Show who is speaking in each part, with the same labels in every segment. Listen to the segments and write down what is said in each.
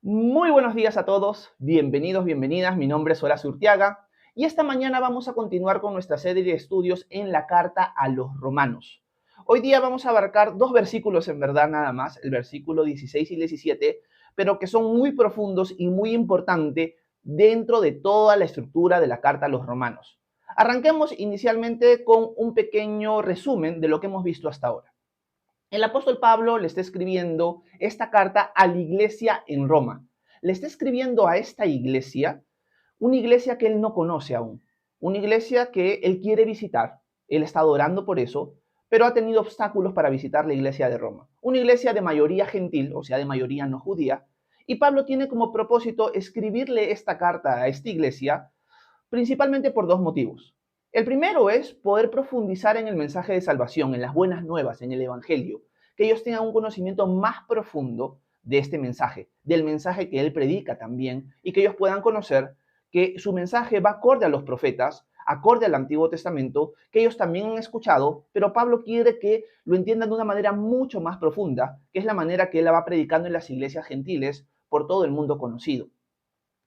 Speaker 1: Muy buenos días a todos, bienvenidos, bienvenidas, mi nombre es Horacio Urtiaga y esta mañana vamos a continuar con nuestra serie de estudios en la carta a los romanos. Hoy día vamos a abarcar dos versículos en verdad nada más, el versículo 16 y 17, pero que son muy profundos y muy importantes dentro de toda la estructura de la carta a los romanos. Arranquemos inicialmente con un pequeño resumen de lo que hemos visto hasta ahora. El apóstol Pablo le está escribiendo esta carta a la iglesia en Roma. Le está escribiendo a esta iglesia, una iglesia que él no conoce aún, una iglesia que él quiere visitar, él está orando por eso, pero ha tenido obstáculos para visitar la iglesia de Roma. Una iglesia de mayoría gentil, o sea, de mayoría no judía, y Pablo tiene como propósito escribirle esta carta a esta iglesia principalmente por dos motivos. El primero es poder profundizar en el mensaje de salvación, en las buenas nuevas, en el Evangelio, que ellos tengan un conocimiento más profundo de este mensaje, del mensaje que él predica también, y que ellos puedan conocer que su mensaje va acorde a los profetas, acorde al Antiguo Testamento, que ellos también han escuchado, pero Pablo quiere que lo entiendan de una manera mucho más profunda, que es la manera que él la va predicando en las iglesias gentiles por todo el mundo conocido.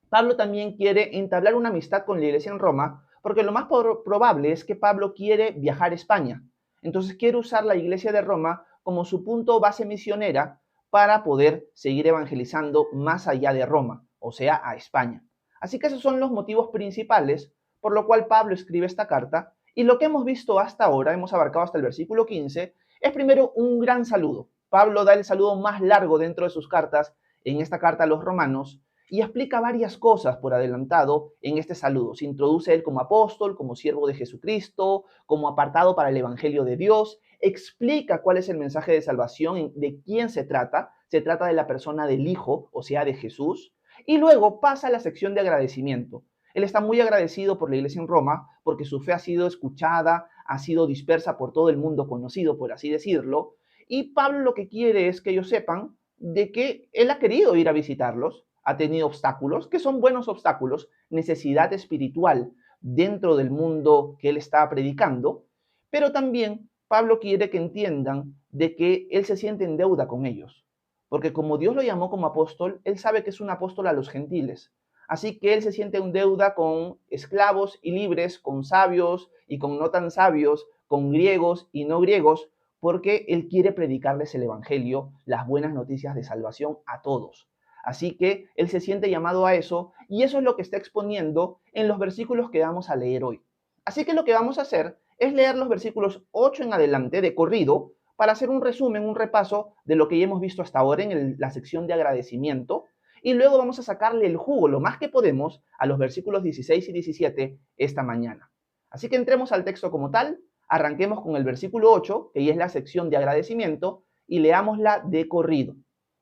Speaker 1: Pablo también quiere entablar una amistad con la iglesia en Roma, porque lo más probable es que Pablo quiere viajar a España. Entonces quiere usar la iglesia de Roma como su punto base misionera para poder seguir evangelizando más allá de Roma, o sea, a España. Así que esos son los motivos principales por lo cual Pablo escribe esta carta. Y lo que hemos visto hasta ahora, hemos abarcado hasta el versículo 15, es primero un gran saludo. Pablo da el saludo más largo dentro de sus cartas, en esta carta a los romanos, y explica varias cosas por adelantado en este saludo. Se introduce él como apóstol, como siervo de Jesucristo, como apartado para el Evangelio de Dios, explica cuál es el mensaje de salvación, de quién se trata de la persona del Hijo, o sea, de Jesús, y luego pasa a la sección de agradecimiento. Él está muy agradecido por la iglesia en Roma, porque su fe ha sido escuchada, ha sido dispersa por todo el mundo conocido, por así decirlo, y Pablo lo que quiere es que ellos sepan de que él ha querido ir a visitarlos, ha tenido obstáculos, que son buenos obstáculos, necesidad espiritual dentro del mundo que él está predicando, pero también Pablo quiere que entiendan de que él se siente en deuda con ellos, porque como Dios lo llamó como apóstol, él sabe que es un apóstol a los gentiles, así que él se siente en deuda con esclavos y libres, con sabios y con no tan sabios, con griegos y no griegos, porque él quiere predicarles el evangelio, las buenas noticias de salvación a todos. Así que él se siente llamado a eso y eso es lo que está exponiendo en los versículos que vamos a leer hoy. Así que lo que vamos a hacer es leer los versículos 8 en adelante de corrido para hacer un resumen, un repaso de lo que ya hemos visto hasta ahora en la sección de agradecimiento y luego vamos a sacarle el jugo lo más que podemos a los versículos 16 y 17 esta mañana. Así que entremos al texto como tal, arranquemos con el versículo 8, que ya es la sección de agradecimiento, y leámosla de corrido.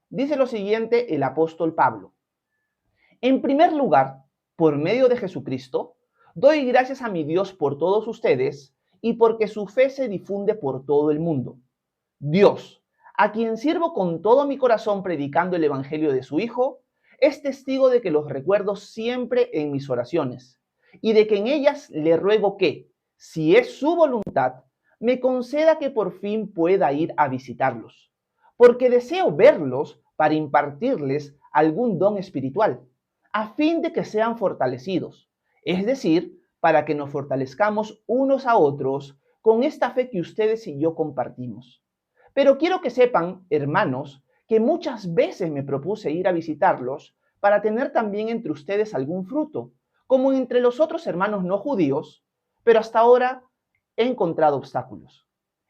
Speaker 1: Dice lo siguiente el apóstol Pablo. En primer lugar, por medio de Jesucristo, doy gracias a mi Dios por todos ustedes y porque su fe se difunde por todo el mundo. Dios, a quien sirvo con todo mi corazón predicando el Evangelio de su Hijo, es testigo de que los recuerdo siempre en mis oraciones y de que en ellas le ruego que, si es su voluntad, me conceda que por fin pueda ir a visitarlos, porque deseo verlos para impartirles algún don espiritual, a fin de que sean fortalecidos, es decir, para que nos fortalezcamos unos a otros con esta fe que ustedes y yo compartimos. Pero quiero que sepan, hermanos, que muchas veces me propuse ir a visitarlos para tener también entre ustedes algún fruto, como entre los otros hermanos no judíos, pero hasta ahora he encontrado obstáculos.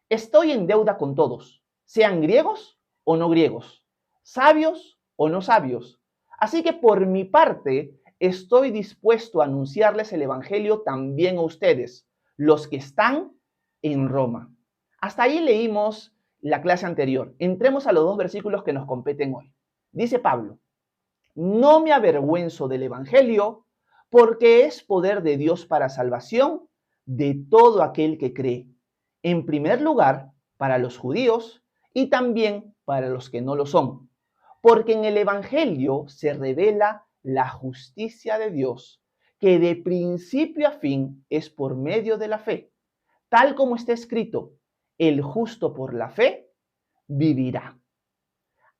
Speaker 1: Estoy en deuda con todos, sean griegos o no griegos, sabios o no sabios. Así que por mi parte estoy dispuesto a anunciarles el Evangelio también a ustedes, los que están en Roma. Hasta ahí leímos la clase anterior. Entremos a los dos versículos que nos competen hoy. Dice Pablo, no me avergüenzo del Evangelio porque es poder de Dios para salvación de todo aquel que cree. En primer lugar, para los judíos y también para los que no lo son. Porque en el Evangelio se revela la justicia de Dios, que de principio a fin es por medio de la fe. Tal como está escrito, el justo por la fe vivirá.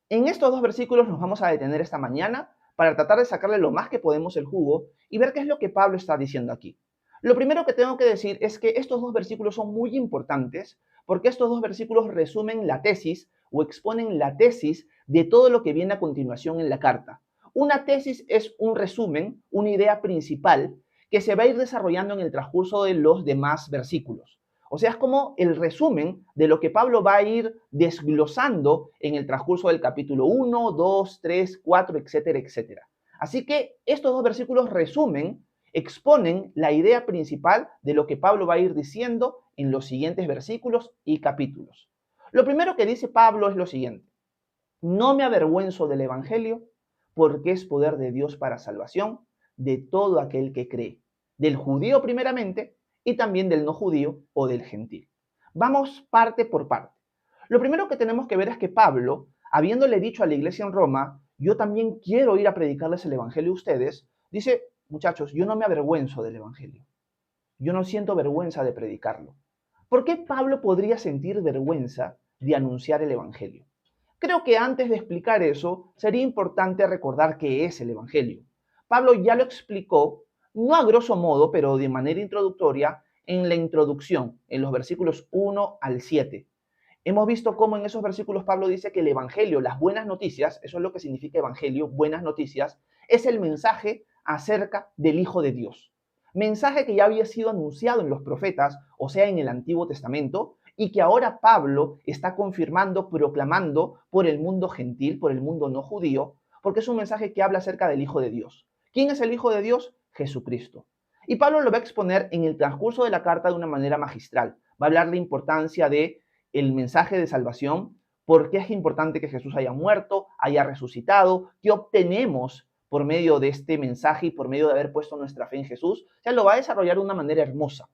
Speaker 1: En estos dos versículos nos vamos a detener esta mañana para tratar de sacarle lo más que podemos el jugo y ver qué es lo que Pablo está diciendo aquí. Lo primero que tengo que decir es que estos dos versículos son muy importantes porque estos dos versículos resumen la tesis o exponen la tesis de todo lo que viene a continuación en la carta. Una tesis es un resumen, una idea principal que se va a ir desarrollando en el transcurso de los demás versículos. O sea, es como el resumen de lo que Pablo va a ir desglosando en el transcurso del capítulo 1, 2, 3, 4, etcétera, etcétera. Así que estos dos versículos resumen, exponen la idea principal de lo que Pablo va a ir diciendo en los siguientes versículos y capítulos. Lo primero que dice Pablo es lo siguiente: no me avergüenzo del Evangelio porque es poder de Dios para salvación de todo aquel que cree, del judío primeramente y también del no judío o del gentil. Vamos parte por parte. Lo primero que tenemos que ver es que Pablo, habiéndole dicho a la iglesia en Roma, yo también quiero ir a predicarles el Evangelio a ustedes, dice, muchachos, yo no me avergüenzo del Evangelio. Yo no siento vergüenza de predicarlo. ¿Por qué Pablo podría sentir vergüenza de anunciar el Evangelio? Creo que antes de explicar eso, sería importante recordar qué es el Evangelio. Pablo ya lo explicó, no a grosso modo, pero de manera introductoria, en la introducción, en los versículos 1 al 7. Hemos visto cómo en esos versículos Pablo dice que el Evangelio, las buenas noticias, eso es lo que significa Evangelio, buenas noticias, es el mensaje acerca del Hijo de Dios. Mensaje que ya había sido anunciado en los profetas, o sea, en el Antiguo Testamento, y que ahora Pablo está confirmando, proclamando por el mundo gentil, por el mundo no judío, porque es un mensaje que habla acerca del Hijo de Dios. ¿Quién es el Hijo de Dios? Jesucristo. Y Pablo lo va a exponer en el transcurso de la carta de una manera magistral. Va a hablar de la importancia de el mensaje de salvación, por qué es importante que Jesús haya muerto, haya resucitado, qué obtenemos por medio de este mensaje y por medio de haber puesto nuestra fe en Jesús. O sea, lo va a desarrollar de una manera hermosa.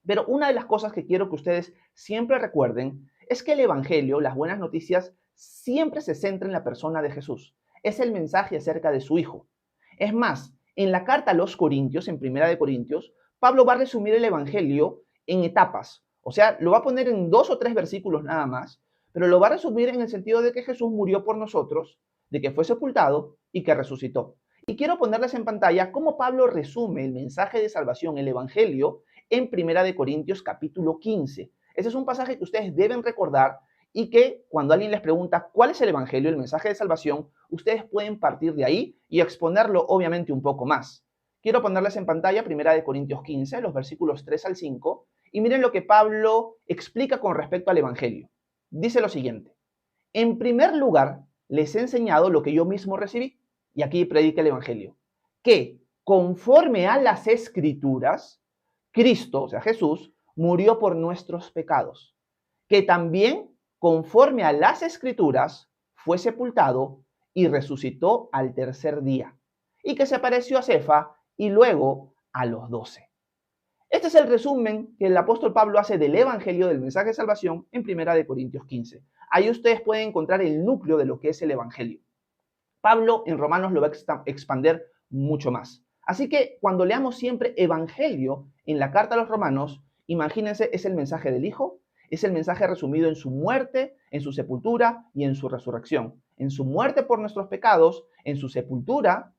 Speaker 1: Pero una de las cosas que quiero que ustedes siempre recuerden es que el Evangelio, las buenas noticias, siempre se centra en la persona de Jesús. Es el mensaje acerca de su Hijo. Es más, en la carta a los Corintios, en Primera de Corintios, Pablo va a resumir el Evangelio en etapas. O sea, lo va a poner en 2 o 3 versículos nada más, pero lo va a resumir en el sentido de que Jesús murió por nosotros, de que fue sepultado y que resucitó. Y quiero ponerles en pantalla cómo Pablo resume el mensaje de salvación, el Evangelio, en Primera de Corintios capítulo 15. Ese es un pasaje que ustedes deben recordar y que cuando alguien les pregunta cuál es el Evangelio, el mensaje de salvación, ustedes pueden partir de ahí y exponerlo obviamente un poco más. Quiero ponerles en pantalla Primera de Corintios 15, los versículos 3 al 5, y miren lo que Pablo explica con respecto al Evangelio. Dice lo siguiente: en primer lugar, les he enseñado lo que yo mismo recibí, y aquí predica el Evangelio, que conforme a las Escrituras, Cristo, o sea Jesús, murió por nuestros pecados, que también, conforme a las Escrituras, fue sepultado y resucitó al tercer día, y que se apareció a Cefa y luego a los 12. Este es el resumen que el apóstol Pablo hace del Evangelio, del mensaje de salvación, en Primera de Corintios 15. Ahí ustedes pueden encontrar el núcleo de lo que es el Evangelio. Pablo en Romanos lo va a expandir mucho más. Así que cuando leamos siempre Evangelio en la carta a los Romanos, imagínense, es el mensaje del Hijo, es el mensaje resumido en su muerte, en su sepultura y en su resurrección. En su muerte por nuestros pecados, en su sepultura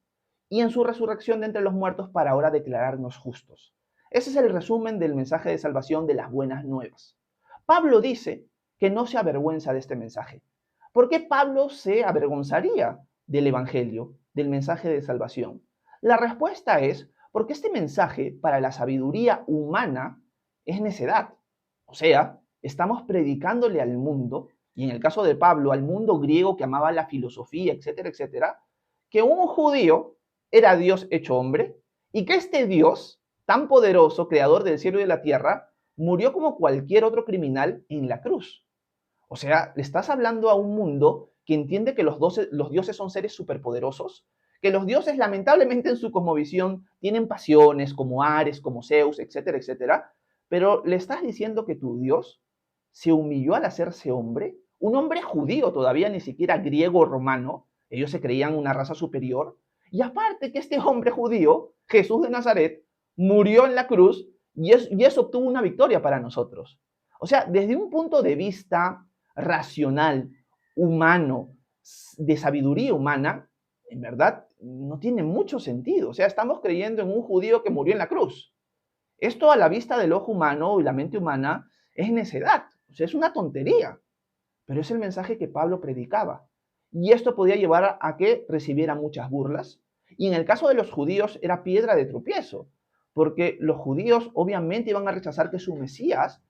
Speaker 1: y en su resurrección de entre los muertos para ahora declararnos justos. Ese es el resumen del mensaje de salvación de las buenas nuevas. Pablo dice que no se avergüenza de este mensaje. ¿Por qué Pablo se avergonzaría del Evangelio, del mensaje de salvación? La respuesta es porque este mensaje para la sabiduría humana es necedad. O sea, estamos predicándole al mundo, y en el caso de Pablo, al mundo griego que amaba la filosofía, etcétera, etcétera, que un judío era Dios hecho hombre y que este Dios tan poderoso, creador del cielo y de la tierra, murió como cualquier otro criminal en la cruz. O sea, le estás hablando a un mundo que entiende que los dioses son seres superpoderosos, que los dioses lamentablemente en su cosmovisión tienen pasiones como Ares, como Zeus, etcétera, etcétera, pero le estás diciendo que tu Dios se humilló al hacerse hombre, un hombre judío todavía, ni siquiera griego o romano, ellos se creían una raza superior, y aparte que este hombre judío, Jesús de Nazaret, murió en la cruz y eso obtuvo una victoria para nosotros. O sea, desde un punto de vista racional, humano, de sabiduría humana, en verdad no tiene mucho sentido. O sea, estamos creyendo en un judío que murió en la cruz. Esto a la vista del ojo humano y la mente humana es necedad, o sea, es una tontería, pero es el mensaje que Pablo predicaba. Y esto podía llevar a que recibiera muchas burlas. Y en el caso de los judíos era piedra de tropiezo, porque los judíos obviamente iban a rechazar que su Mesías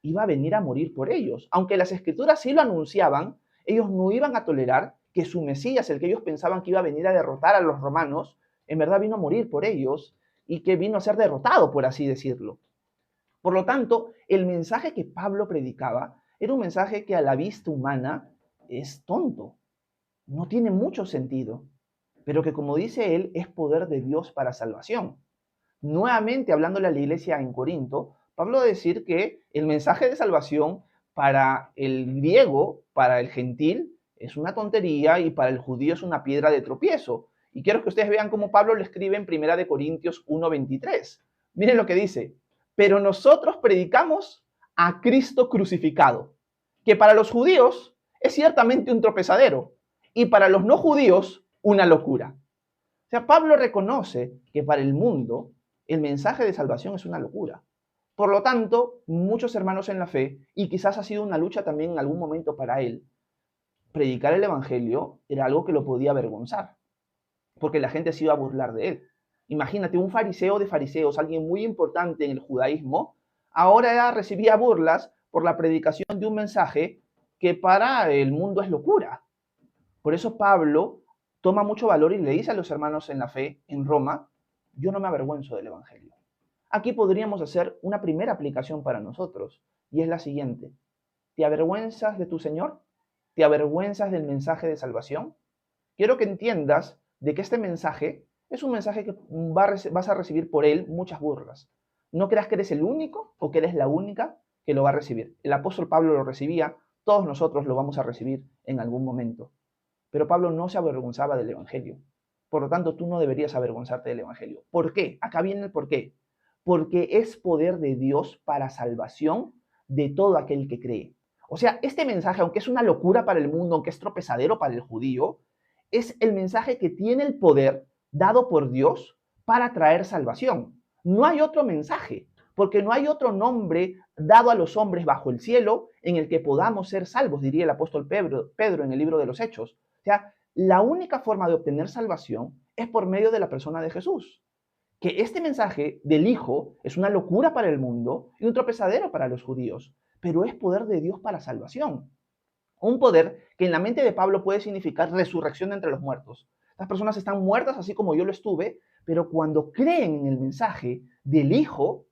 Speaker 1: iba a venir a morir por ellos. Aunque las escrituras sí lo anunciaban, ellos no iban a tolerar que su Mesías, el que ellos pensaban que iba a venir a derrotar a los romanos, en verdad vino a morir por ellos y que vino a ser derrotado, por así decirlo. Por lo tanto, el mensaje que Pablo predicaba era un mensaje que a la vista humana es tonto, no tiene mucho sentido, pero que como dice él, es poder de Dios para salvación. Nuevamente, hablándole a la iglesia en Corinto, Pablo va a decir que el mensaje de salvación para el griego, para el gentil, es una tontería y para el judío es una piedra de tropiezo. Y quiero que ustedes vean cómo Pablo le escribe en 1 Corintios 1:23. Miren lo que dice: pero nosotros predicamos a Cristo crucificado, que para los judíos es ciertamente un tropezadero y para los no judíos una locura. O sea, Pablo reconoce que para el mundo el mensaje de salvación es una locura. Por lo tanto, muchos hermanos en la fe, y quizás ha sido una lucha también en algún momento para él, predicar el evangelio era algo que lo podía avergonzar, porque la gente se iba a burlar de él. Imagínate, un fariseo de fariseos, alguien muy importante en el judaísmo, ahora recibía burlas por la predicación de un mensaje que para el mundo es locura. Por eso Pablo toma mucho valor y le dice a los hermanos en la fe en Roma: yo no me avergüenzo del evangelio. Aquí podríamos hacer una primera aplicación para nosotros, y es la siguiente: ¿te avergüenzas de tu Señor? ¿Te avergüenzas del mensaje de salvación? Quiero que entiendas de que este mensaje es un mensaje que vas a recibir por él muchas burlas. No creas que eres el único o que eres la única que lo va a recibir. El apóstol Pablo lo recibía, todos nosotros lo vamos a recibir en algún momento. Pero Pablo no se avergonzaba del evangelio. Por lo tanto, tú no deberías avergonzarte del evangelio. ¿Por qué? Acá viene el por qué. Porque es poder de Dios para salvación de todo aquel que cree. O sea, este mensaje, aunque es una locura para el mundo, aunque es tropezadero para el judío, es el mensaje que tiene el poder dado por Dios para traer salvación. No hay otro mensaje, porque no hay otro nombre dado a los hombres bajo el cielo en el que podamos ser salvos, diría el apóstol Pedro en el libro de los Hechos. O sea, la única forma de obtener salvación es por medio de la persona de Jesús. Que este mensaje del Hijo es una locura para el mundo y un tropezadero para los judíos, pero es poder de Dios para salvación. Un poder que en la mente de Pablo puede significar resurrección de entre los muertos. Las personas están muertas así como yo lo estuve, pero cuando creen en el mensaje del Hijo,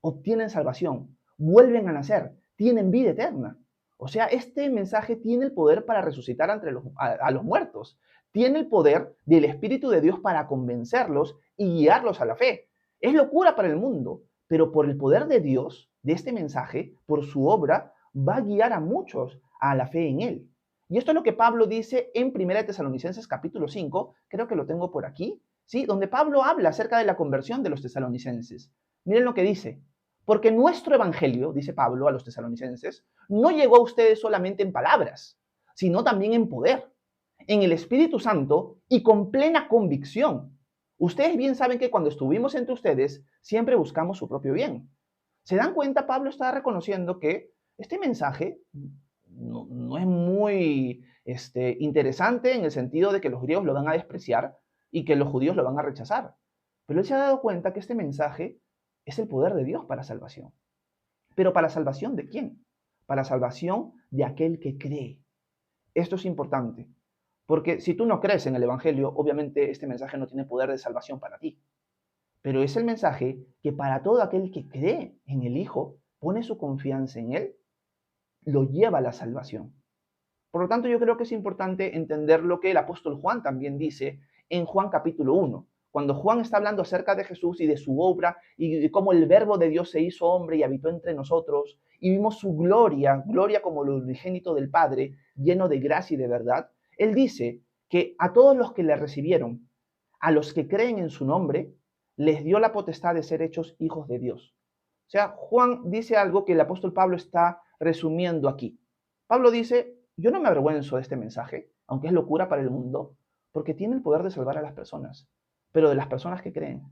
Speaker 1: obtienen salvación, vuelven a nacer, tienen vida eterna. O sea, este mensaje tiene el poder para resucitar a los muertos. Tiene el poder del Espíritu de Dios para convencerlos y guiarlos a la fe. Es locura para el mundo, pero por el poder de Dios, de este mensaje, por su obra, va a guiar a muchos a la fe en él. Y esto es lo que Pablo dice en 1 Tesalonicenses capítulo 5, creo que lo tengo por aquí, ¿sí? Donde Pablo habla acerca de la conversión de los tesalonicenses. Miren lo que dice: porque nuestro evangelio, dice Pablo a los tesalonicenses, no llegó a ustedes solamente en palabras, sino también en poder, en el Espíritu Santo y con plena convicción. Ustedes bien saben que cuando estuvimos entre ustedes, siempre buscamos su propio bien. ¿Se dan cuenta? Pablo está reconociendo que este mensaje no es muy interesante en el sentido de que los griegos lo van a despreciar y que los judíos lo van a rechazar. Pero él se ha dado cuenta que este mensaje es el poder de Dios para salvación. ¿Pero para salvación de quién? Para salvación de aquel que cree. Esto es importante, porque si tú no crees en el Evangelio, obviamente este mensaje no tiene poder de salvación para ti. Pero es el mensaje que para todo aquel que cree en el Hijo, pone su confianza en Él, lo lleva a la salvación. Por lo tanto, yo creo que es importante entender lo que el apóstol Juan también dice en Juan capítulo 1. Cuando Juan está hablando acerca de Jesús y de su obra y de cómo el verbo de Dios se hizo hombre y habitó entre nosotros y vimos su gloria, gloria como el unigénito del Padre, lleno de gracia y de verdad, él dice que a todos los que le recibieron, a los que creen en su nombre, les dio la potestad de ser hechos hijos de Dios. O sea, Juan dice algo que el apóstol Pablo está resumiendo aquí. Pablo dice: yo no me avergüenzo de este mensaje, aunque es locura para el mundo, porque tiene el poder de salvar a las personas, pero de las personas que creen.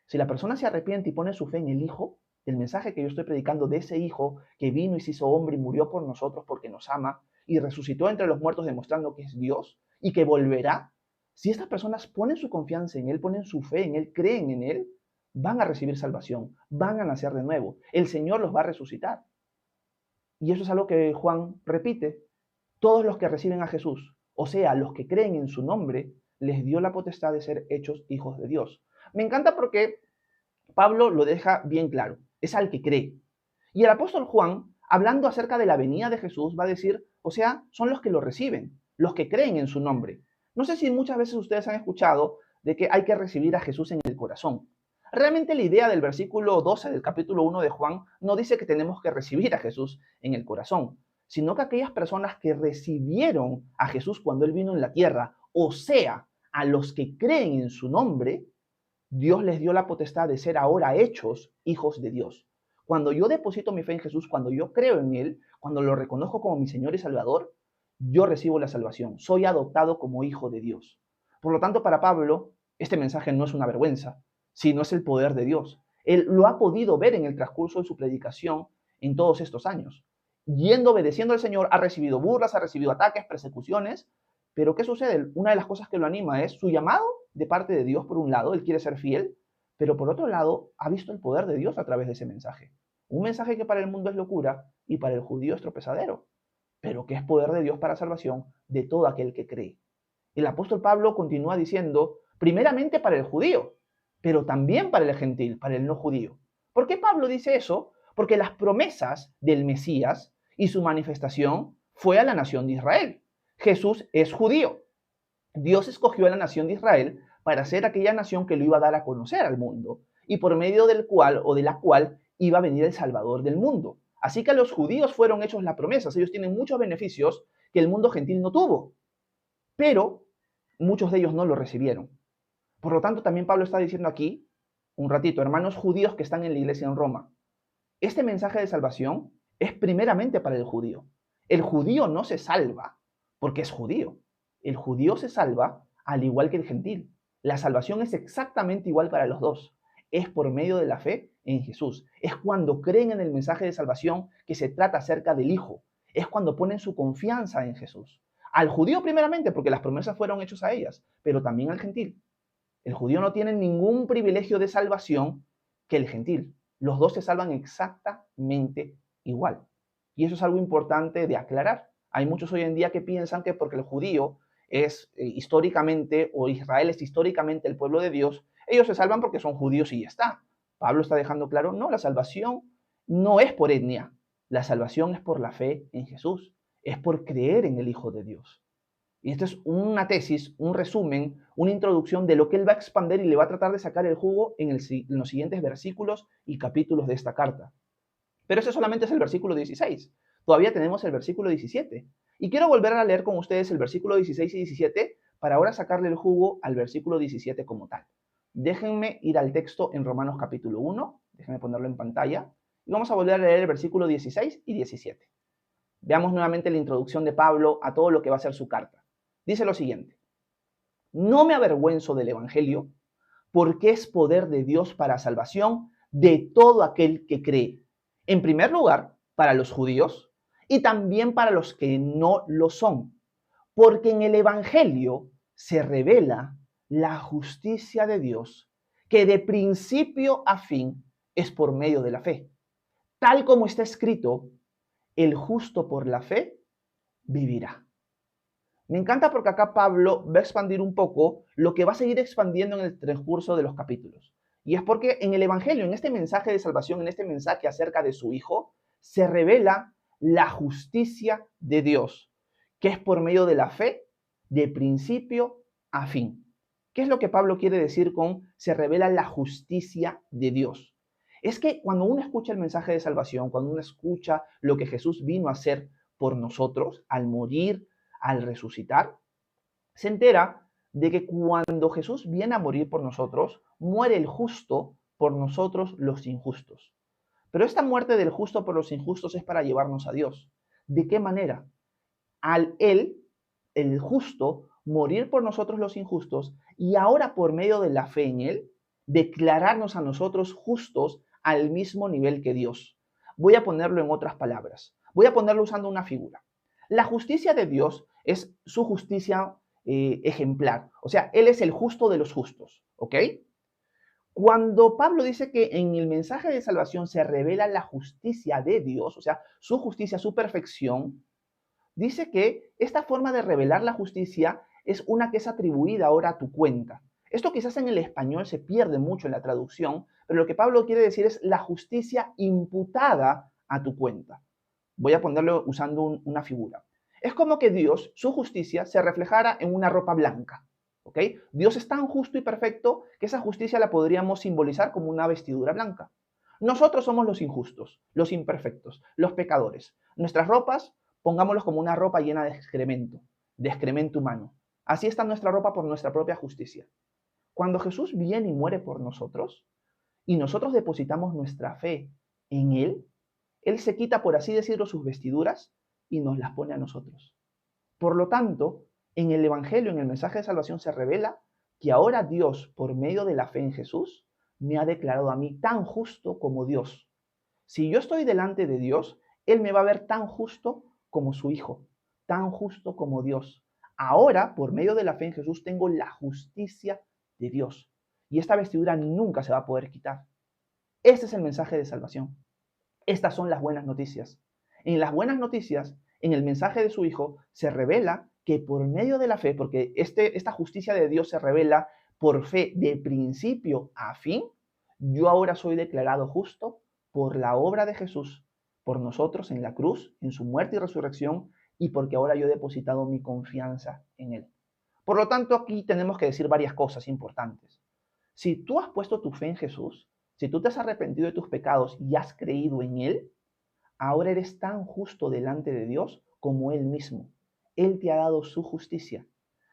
Speaker 1: Si la persona se arrepiente y pone su fe en el Hijo, el mensaje que yo estoy predicando de ese Hijo que vino y se hizo hombre y murió por nosotros porque nos ama y resucitó entre los muertos demostrando que es Dios y que volverá, si estas personas ponen su confianza en Él, ponen su fe en Él, creen en Él, van a recibir salvación, van a nacer de nuevo. El Señor los va a resucitar. Y eso es algo que Juan repite. Todos los que reciben a Jesús, o sea, los que creen en su nombre, les dio la potestad de ser hechos hijos de Dios. Me encanta porque Pablo lo deja bien claro, es al que cree. Y el apóstol Juan, hablando acerca de la venida de Jesús, va a decir, o sea, son los que lo reciben, los que creen en su nombre. No sé si muchas veces ustedes han escuchado de que hay que recibir a Jesús en el corazón. Realmente la idea del versículo 12 del capítulo 1 de Juan no dice que tenemos que recibir a Jesús en el corazón, sino que aquellas personas que recibieron a Jesús cuando Él vino en la tierra, o sea, a los que creen en su nombre, Dios les dio la potestad de ser ahora hechos hijos de Dios. Cuando yo deposito mi fe en Jesús, cuando yo creo en Él, cuando lo reconozco como mi Señor y Salvador, yo recibo la salvación. Soy adoptado como hijo de Dios. Por lo tanto, para Pablo, este mensaje no es una vergüenza, sino es el poder de Dios. Él lo ha podido ver en el transcurso de su predicación en todos estos años. Yendo, obedeciendo al Señor, ha recibido burlas, ha recibido ataques, persecuciones, pero ¿qué sucede? Una de las cosas que lo anima es su llamado de parte de Dios, por un lado, él quiere ser fiel, pero por otro lado, ha visto el poder de Dios a través de ese mensaje. Un mensaje que para el mundo es locura y para el judío es tropezadero, pero que es poder de Dios para salvación de todo aquel que cree. El apóstol Pablo continúa diciendo, primeramente para el judío, pero también para el gentil, para el no judío. ¿Por qué Pablo dice eso? Porque las promesas del Mesías y su manifestación fue a la nación de Israel. Jesús es judío. Dios escogió a la nación de Israel para ser aquella nación que lo iba a dar a conocer al mundo y por medio del cual o de la cual iba a venir el Salvador del mundo. Así que a los judíos fueron hechos las promesas. Ellos tienen muchos beneficios que el mundo gentil no tuvo, pero muchos de ellos no lo recibieron. Por lo tanto, también Pablo está diciendo aquí, un ratito, hermanos judíos que están en la iglesia en Roma, este mensaje de salvación es primeramente para el judío. El judío no se salva porque es judío. El judío se salva al igual que el gentil. La salvación es exactamente igual para los dos. Es por medio de la fe en Jesús. Es cuando creen en el mensaje de salvación que se trata acerca del Hijo. Es cuando ponen su confianza en Jesús. Al judío primeramente porque las promesas fueron hechas a ellas, pero también al gentil. El judío no tiene ningún privilegio de salvación que el gentil. Los dos se salvan exactamente igual. Y eso es algo importante de aclarar. Hay muchos hoy en día que piensan que porque el judío es históricamente, o Israel es históricamente el pueblo de Dios, ellos se salvan porque son judíos y ya está. Pablo está dejando claro, no, la salvación no es por etnia, la salvación es por la fe en Jesús, es por creer en el Hijo de Dios. Y esto es una tesis, un resumen, una introducción de lo que él va a expandir y le va a tratar de sacar el jugo en los siguientes versículos y capítulos de esta carta. Pero ese solamente es el versículo 16. Todavía tenemos el versículo 17. Y quiero volver a leer con ustedes el versículo 16 y 17 para ahora sacarle el jugo al versículo 17 como tal. Déjenme ir al texto en Romanos capítulo 1, déjenme ponerlo en pantalla, y vamos a volver a leer el versículo 16 y 17. Veamos nuevamente la introducción de Pablo a todo lo que va a ser su carta. Dice lo siguiente: no me avergüenzo del Evangelio, porque es poder de Dios para salvación de todo aquel que cree. En primer lugar, para los judíos y también para los que no lo son, porque en el Evangelio se revela la justicia de Dios, que de principio a fin es por medio de la fe. Tal como está escrito, el justo por la fe vivirá. Me encanta porque acá Pablo va a expandir un poco lo que va a seguir expandiendo en el transcurso de los capítulos. Y es porque en el Evangelio, en este mensaje de salvación, en este mensaje acerca de su Hijo, se revela la justicia de Dios, que es por medio de la fe, de principio a fin. ¿Qué es lo que Pablo quiere decir con se revela la justicia de Dios? Es que cuando uno escucha el mensaje de salvación, cuando uno escucha lo que Jesús vino a hacer por nosotros, al morir, al resucitar, se entera de que cuando Jesús viene a morir por nosotros, muere el justo por nosotros los injustos. Pero esta muerte del justo por los injustos es para llevarnos a Dios. ¿De qué manera? Al él, el justo, morir por nosotros los injustos y ahora por medio de la fe en Él, declararnos a nosotros justos al mismo nivel que Dios. Voy a ponerlo en otras palabras. Voy a ponerlo usando una figura. La justicia de Dios es su justicia ejemplar. O sea, Él es el justo de los justos. ¿Ok? Cuando Pablo dice que en el mensaje de salvación se revela la justicia de Dios, o sea, su justicia, su perfección, dice que esta forma de revelar la justicia es una que es atribuida ahora a tu cuenta. Esto quizás en el español se pierde mucho en la traducción, pero lo que Pablo quiere decir es la justicia imputada a tu cuenta. Voy a ponerlo usando una figura. Es como que Dios, su justicia, se reflejara en una ropa blanca. ¿Ok? Dios es tan justo y perfecto que esa justicia la podríamos simbolizar como una vestidura blanca. Nosotros somos los injustos, los imperfectos, los pecadores. Nuestras ropas, pongámoslos como una ropa llena de excremento humano. Así está nuestra ropa por nuestra propia justicia. Cuando Jesús viene y muere por nosotros, y nosotros depositamos nuestra fe en Él se quita, por así decirlo, sus vestiduras y nos las pone a nosotros. Por lo tanto, en el Evangelio, en el mensaje de salvación, se revela que ahora Dios, por medio de la fe en Jesús, me ha declarado a mí tan justo como Dios. Si yo estoy delante de Dios, Él me va a ver tan justo como su Hijo, tan justo como Dios. Ahora, por medio de la fe en Jesús, tengo la justicia de Dios. Y esta vestidura nunca se va a poder quitar. Este es el mensaje de salvación. Estas son las buenas noticias. En las buenas noticias, en el mensaje de su Hijo, se revela que por medio de la fe, porque esta justicia de Dios se revela por fe de principio a fin, yo ahora soy declarado justo por la obra de Jesús, por nosotros en la cruz, en su muerte y resurrección, y porque ahora yo he depositado mi confianza en Él. Por lo tanto, aquí tenemos que decir varias cosas importantes. Si tú has puesto tu fe en Jesús, si tú te has arrepentido de tus pecados y has creído en Él, ahora eres tan justo delante de Dios como Él mismo. Él te ha dado su justicia.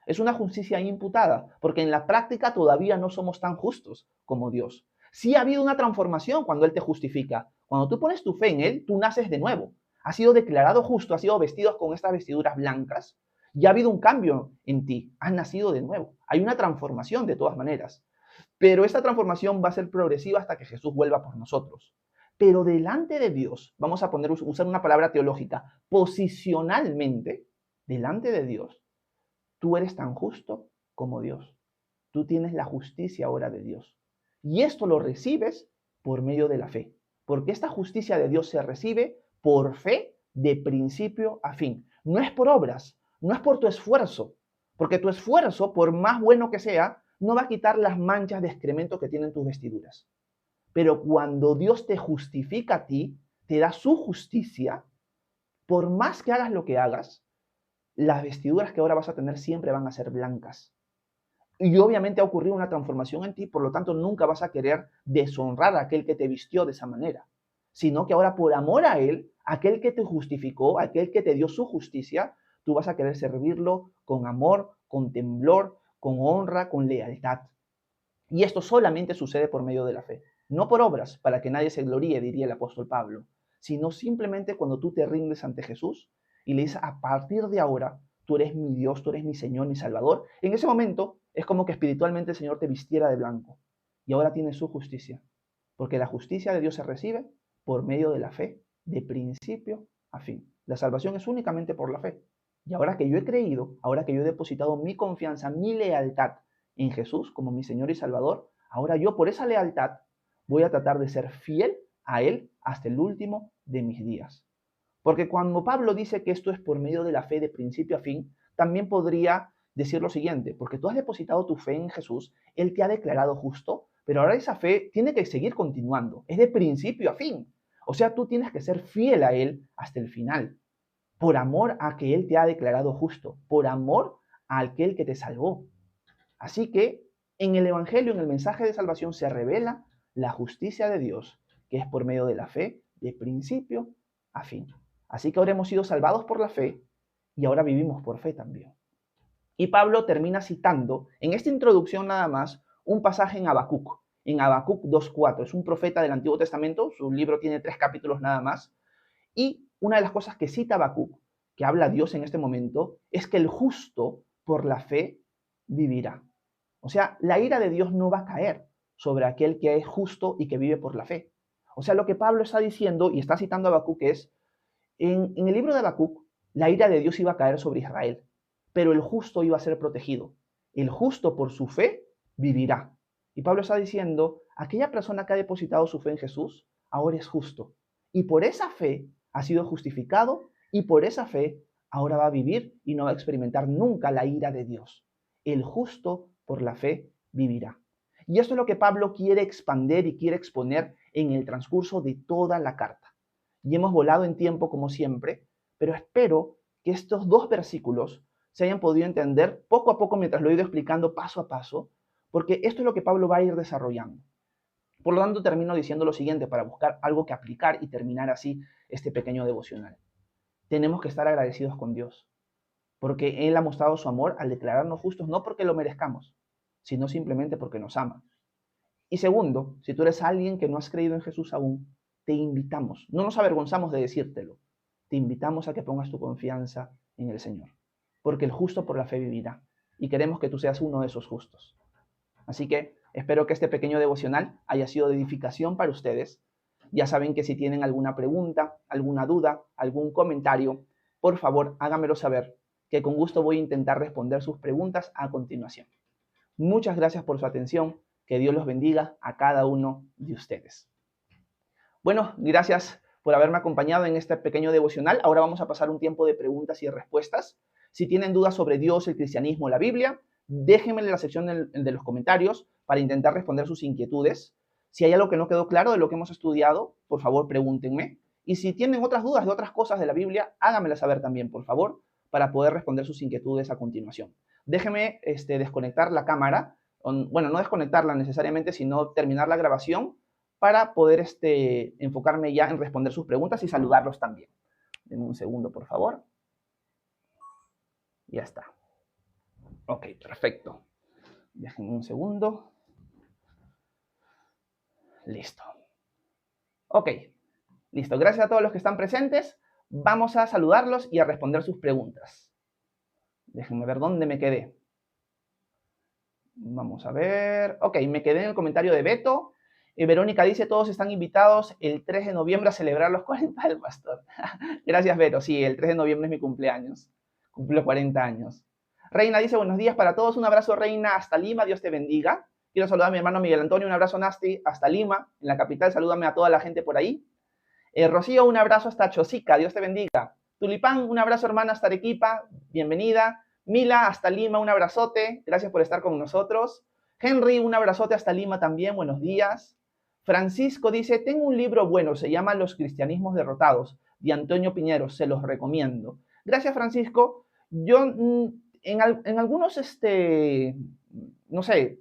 Speaker 1: Es una justicia imputada, porque en la práctica todavía no somos tan justos como Dios. Sí ha habido una transformación cuando Él te justifica. Cuando tú pones tu fe en Él, tú naces de nuevo. Has sido declarado justo, has sido vestido con estas vestiduras blancas y ha habido un cambio en ti. Has nacido de nuevo. Hay una transformación de todas maneras. Pero esta transformación va a ser progresiva hasta que Jesús vuelva por nosotros. Pero delante de Dios, vamos a usar una palabra teológica, posicionalmente, delante de Dios, tú eres tan justo como Dios. Tú tienes la justicia ahora de Dios. Y esto lo recibes por medio de la fe. Porque esta justicia de Dios se recibe por fe de principio a fin. No es por obras, no es por tu esfuerzo. Porque tu esfuerzo, por más bueno que sea, no va a quitar las manchas de excremento que tienen tus vestiduras. Pero cuando Dios te justifica a ti, te da su justicia, por más que hagas lo que hagas, las vestiduras que ahora vas a tener siempre van a ser blancas. Y obviamente ha ocurrido una transformación en ti, por lo tanto nunca vas a querer deshonrar a aquel que te vistió de esa manera, sino que ahora por amor a Él, aquel que te justificó, aquel que te dio su justicia, tú vas a querer servirlo con amor, con temblor, con honra, con lealtad. Y esto solamente sucede por medio de la fe. No por obras, para que nadie se gloríe, diría el apóstol Pablo, sino simplemente cuando tú te rindes ante Jesús y le dices, a partir de ahora, tú eres mi Dios, tú eres mi Señor, mi Salvador. En ese momento es como que espiritualmente el Señor te vistiera de blanco y ahora tienes su justicia, porque la justicia de Dios se recibe por medio de la fe, de principio a fin. La salvación es únicamente por la fe. Y ahora que yo he creído, ahora que yo he depositado mi confianza, mi lealtad en Jesús como mi Señor y Salvador, ahora yo por esa lealtad voy a tratar de ser fiel a Él hasta el último de mis días. Porque cuando Pablo dice que esto es por medio de la fe de principio a fin, también podría decir lo siguiente, porque tú has depositado tu fe en Jesús, Él te ha declarado justo, pero ahora esa fe tiene que seguir continuando, es de principio a fin. O sea, tú tienes que ser fiel a Él hasta el final, por amor a que Él te ha declarado justo, por amor a aquel que te salvó. Así que en el Evangelio, en el mensaje de salvación, se revela la justicia de Dios, que es por medio de la fe, de principio a fin. Así que ahora hemos sido salvados por la fe y ahora vivimos por fe también. Y Pablo termina citando, en esta introducción nada más, un pasaje en Habacuc 2:4. Es un profeta del Antiguo Testamento, su libro tiene 3 capítulos nada más. Y una de las cosas que cita Habacuc, que habla Dios en este momento, es que el justo por la fe vivirá. O sea, la ira de Dios no va a caer sobre aquel que es justo y que vive por la fe. O sea, lo que Pablo está diciendo y está citando a Habacuc es, en el libro de Habacuc, la ira de Dios iba a caer sobre Israel, pero el justo iba a ser protegido. El justo por su fe vivirá. Y Pablo está diciendo, aquella persona que ha depositado su fe en Jesús, ahora es justo. Y por esa fe ha sido justificado y por esa fe ahora va a vivir y no va a experimentar nunca la ira de Dios. El justo por la fe vivirá. Y esto es lo que Pablo quiere expander y quiere exponer en el transcurso de toda la carta. Y hemos volado en tiempo como siempre, pero espero que estos dos versículos se hayan podido entender poco a poco mientras lo he ido explicando paso a paso, porque esto es lo que Pablo va a ir desarrollando. Por lo tanto, termino diciendo lo siguiente para buscar algo que aplicar y terminar así este pequeño devocional. Tenemos que estar agradecidos con Dios, porque Él ha mostrado su amor al declararnos justos no porque lo merezcamos, sino simplemente porque nos ama. Y segundo, si tú eres alguien que no has creído en Jesús aún, te invitamos, no nos avergonzamos de decírtelo, te invitamos a que pongas tu confianza en el Señor, porque el justo por la fe vivirá, y queremos que tú seas uno de esos justos. Así que espero que este pequeño devocional haya sido de edificación para ustedes. Ya saben que si tienen alguna pregunta, alguna duda, algún comentario, por favor háganmelo saber, que con gusto voy a intentar responder sus preguntas a continuación. Muchas gracias por su atención. Que Dios los bendiga a cada uno de ustedes. Bueno, gracias por haberme acompañado en este pequeño devocional. Ahora vamos a pasar un tiempo de preguntas y respuestas. Si tienen dudas sobre Dios, el cristianismo, la Biblia, déjenme en la sección de los comentarios para intentar responder sus inquietudes. Si hay algo que no quedó claro de lo que hemos estudiado, por favor pregúntenme. Y si tienen otras dudas de otras cosas de la Biblia, háganmela saber también, por favor, para poder responder sus inquietudes a continuación. Déjenme desconectar la cámara. Bueno, no desconectarla necesariamente, sino terminar la grabación para poder enfocarme ya en responder sus preguntas y saludarlos también. Denme un segundo, por favor. Ya está. Ok, perfecto. Déjenme un segundo. Listo. Ok, listo. Gracias a todos los que están presentes. Vamos a saludarlos y a responder sus preguntas. Déjenme ver dónde me quedé. Vamos a ver. Ok, me quedé en el comentario de Beto. Verónica dice, todos están invitados el 3 de noviembre a celebrar los 40 del pastor. Gracias, Vero. Sí, el 3 de noviembre es mi cumpleaños. Cumplo 40 años. Reina dice, buenos días para todos. Un abrazo, Reina, hasta Lima. Dios te bendiga. Quiero saludar a mi hermano Miguel Antonio. Un abrazo, Nasti, hasta Lima. En la capital, salúdame a toda la gente por ahí. Rocío, un abrazo hasta Chosica. Dios te bendiga. Tulipán, un abrazo, hermana, hasta Arequipa. Bienvenida. Mila, hasta Lima, un abrazote. Gracias por estar con nosotros. Henry, un abrazote hasta Lima también. Buenos días. Francisco dice, tengo un libro bueno, se llama Los cristianismos derrotados, de Antonio Piñero, se los recomiendo. Gracias, Francisco. Yo en algunos, no sé,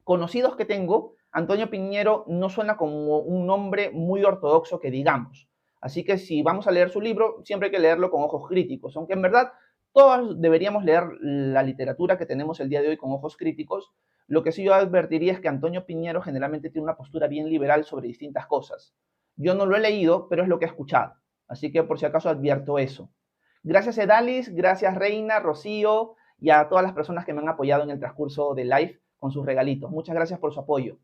Speaker 1: conocidos que tengo, Antonio Piñero no suena como un nombre muy ortodoxo que digamos. Así que si vamos a leer su libro, siempre hay que leerlo con ojos críticos, aunque en verdad todos deberíamos leer la literatura que tenemos el día de hoy con ojos críticos. Lo que sí yo advertiría es que Antonio Piñero generalmente tiene una postura bien liberal sobre distintas cosas. Yo no lo he leído, pero es lo que he escuchado. Así que por si acaso advierto eso. Gracias, Edalis, gracias, Reina, Rocío, y a todas las personas que me han apoyado en el transcurso del live con sus regalitos. Muchas gracias por su apoyo.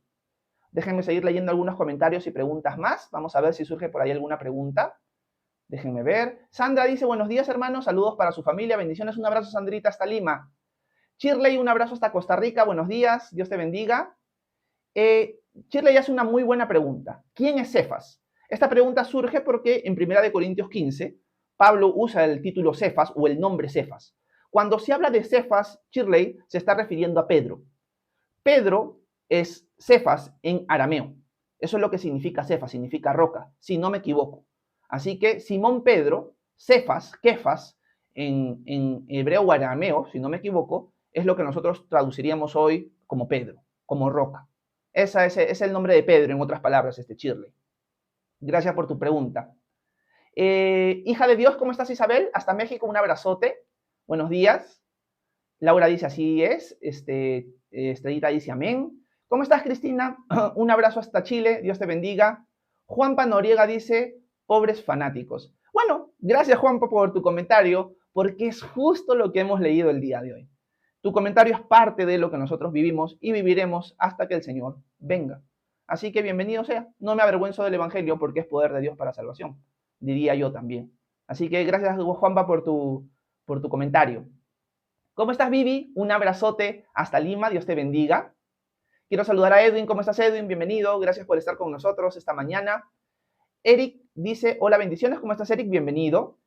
Speaker 1: Déjenme seguir leyendo algunos comentarios y preguntas más. Vamos a ver si surge por ahí alguna pregunta. Déjenme ver. Sandra dice, buenos días, hermanos. Saludos para su familia. Bendiciones. Un abrazo, Sandrita, hasta Lima. Shirley, un abrazo hasta Costa Rica. Buenos días. Dios te bendiga. Shirley hace una muy buena pregunta. ¿Quién es Cefas? Esta pregunta surge porque en 1 Corintios 15, Pablo usa el título Cefas o el nombre Cefas. Cuando se habla de Cefas, Shirley se está refiriendo a Pedro. Pedro es Cefas en arameo. Eso es lo que significa Cefas, significa roca, si no me equivoco. Así que Simón Pedro, Cefas, Kefas, en hebreo o arameo, si no me equivoco, es lo que nosotros traduciríamos hoy como Pedro, como roca. Ese es el nombre de Pedro, en otras palabras, Shirley. Gracias por tu pregunta. Hija de Dios, ¿cómo estás, Isabel? Hasta México, un abrazote. Buenos días. Laura dice, así es. Estrellita dice, amén. ¿Cómo estás, Cristina? Un abrazo hasta Chile, Dios te bendiga. Juanpa Noriega dice, pobres fanáticos. Bueno, gracias, Juanpa, por tu comentario, porque es justo lo que hemos leído el día de hoy. Tu comentario es parte de lo que nosotros vivimos y viviremos hasta que el Señor venga. Así que bienvenido sea. No me avergüenzo del Evangelio porque es poder de Dios para salvación, diría yo también. Así que gracias, Juanpa, por tu comentario. ¿Cómo estás, Vivi? Un abrazote hasta Lima. Dios te bendiga. Quiero saludar a Edwin. ¿Cómo estás, Edwin? Bienvenido. Gracias por estar con nosotros esta mañana. Eric dice, hola, bendiciones. ¿Cómo estás, Eric? Bienvenido.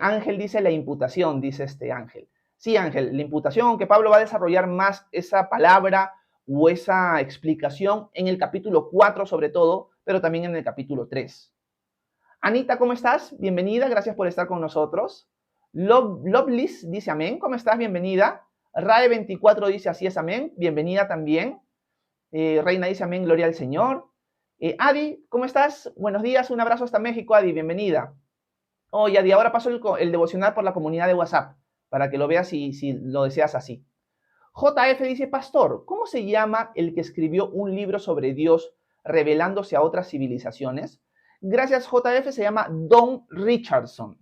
Speaker 1: Ángel dice, la imputación, dice Ángel. Sí, Ángel, la imputación, aunque Pablo va a desarrollar más esa palabra o esa explicación en el capítulo 4 sobre todo, pero también en el capítulo 3. Anita, ¿cómo estás? Bienvenida, gracias por estar con nosotros. Lovelis dice amén, ¿cómo estás? Bienvenida. Rae24 dice así es amén, bienvenida también. Reina dice amén, gloria al Señor. Adi, ¿cómo estás? Buenos días, un abrazo hasta México, Adi, bienvenida. Oye, Adi, ahora paso el devocional por la comunidad de WhatsApp, para que lo veas si lo deseas así. JF dice, pastor, ¿cómo se llama el que escribió un libro sobre Dios revelándose a otras civilizaciones? Gracias, JF, se llama Don Richardson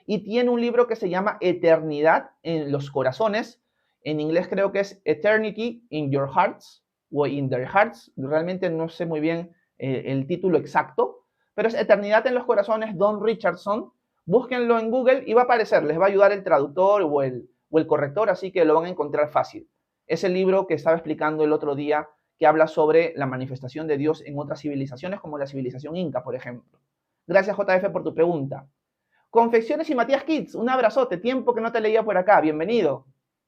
Speaker 1: y tiene un libro que se llama Eternidad en los corazones. En inglés creo que es Eternity in Your Hearts o In Their Hearts. Realmente no sé muy bien el título exacto, pero es Eternidad en los corazones, Don Richardson. Búsquenlo en Google y va a aparecer, les va a ayudar el traductor o el corrector, así que lo van a encontrar fácil. Es el libro que estaba explicando el otro día, que habla sobre la manifestación de Dios en otras civilizaciones, como la civilización inca, por ejemplo. Gracias, JF, por tu pregunta. Confecciones y Matías Kids, un abrazote, tiempo que no te leía por acá, bienvenido.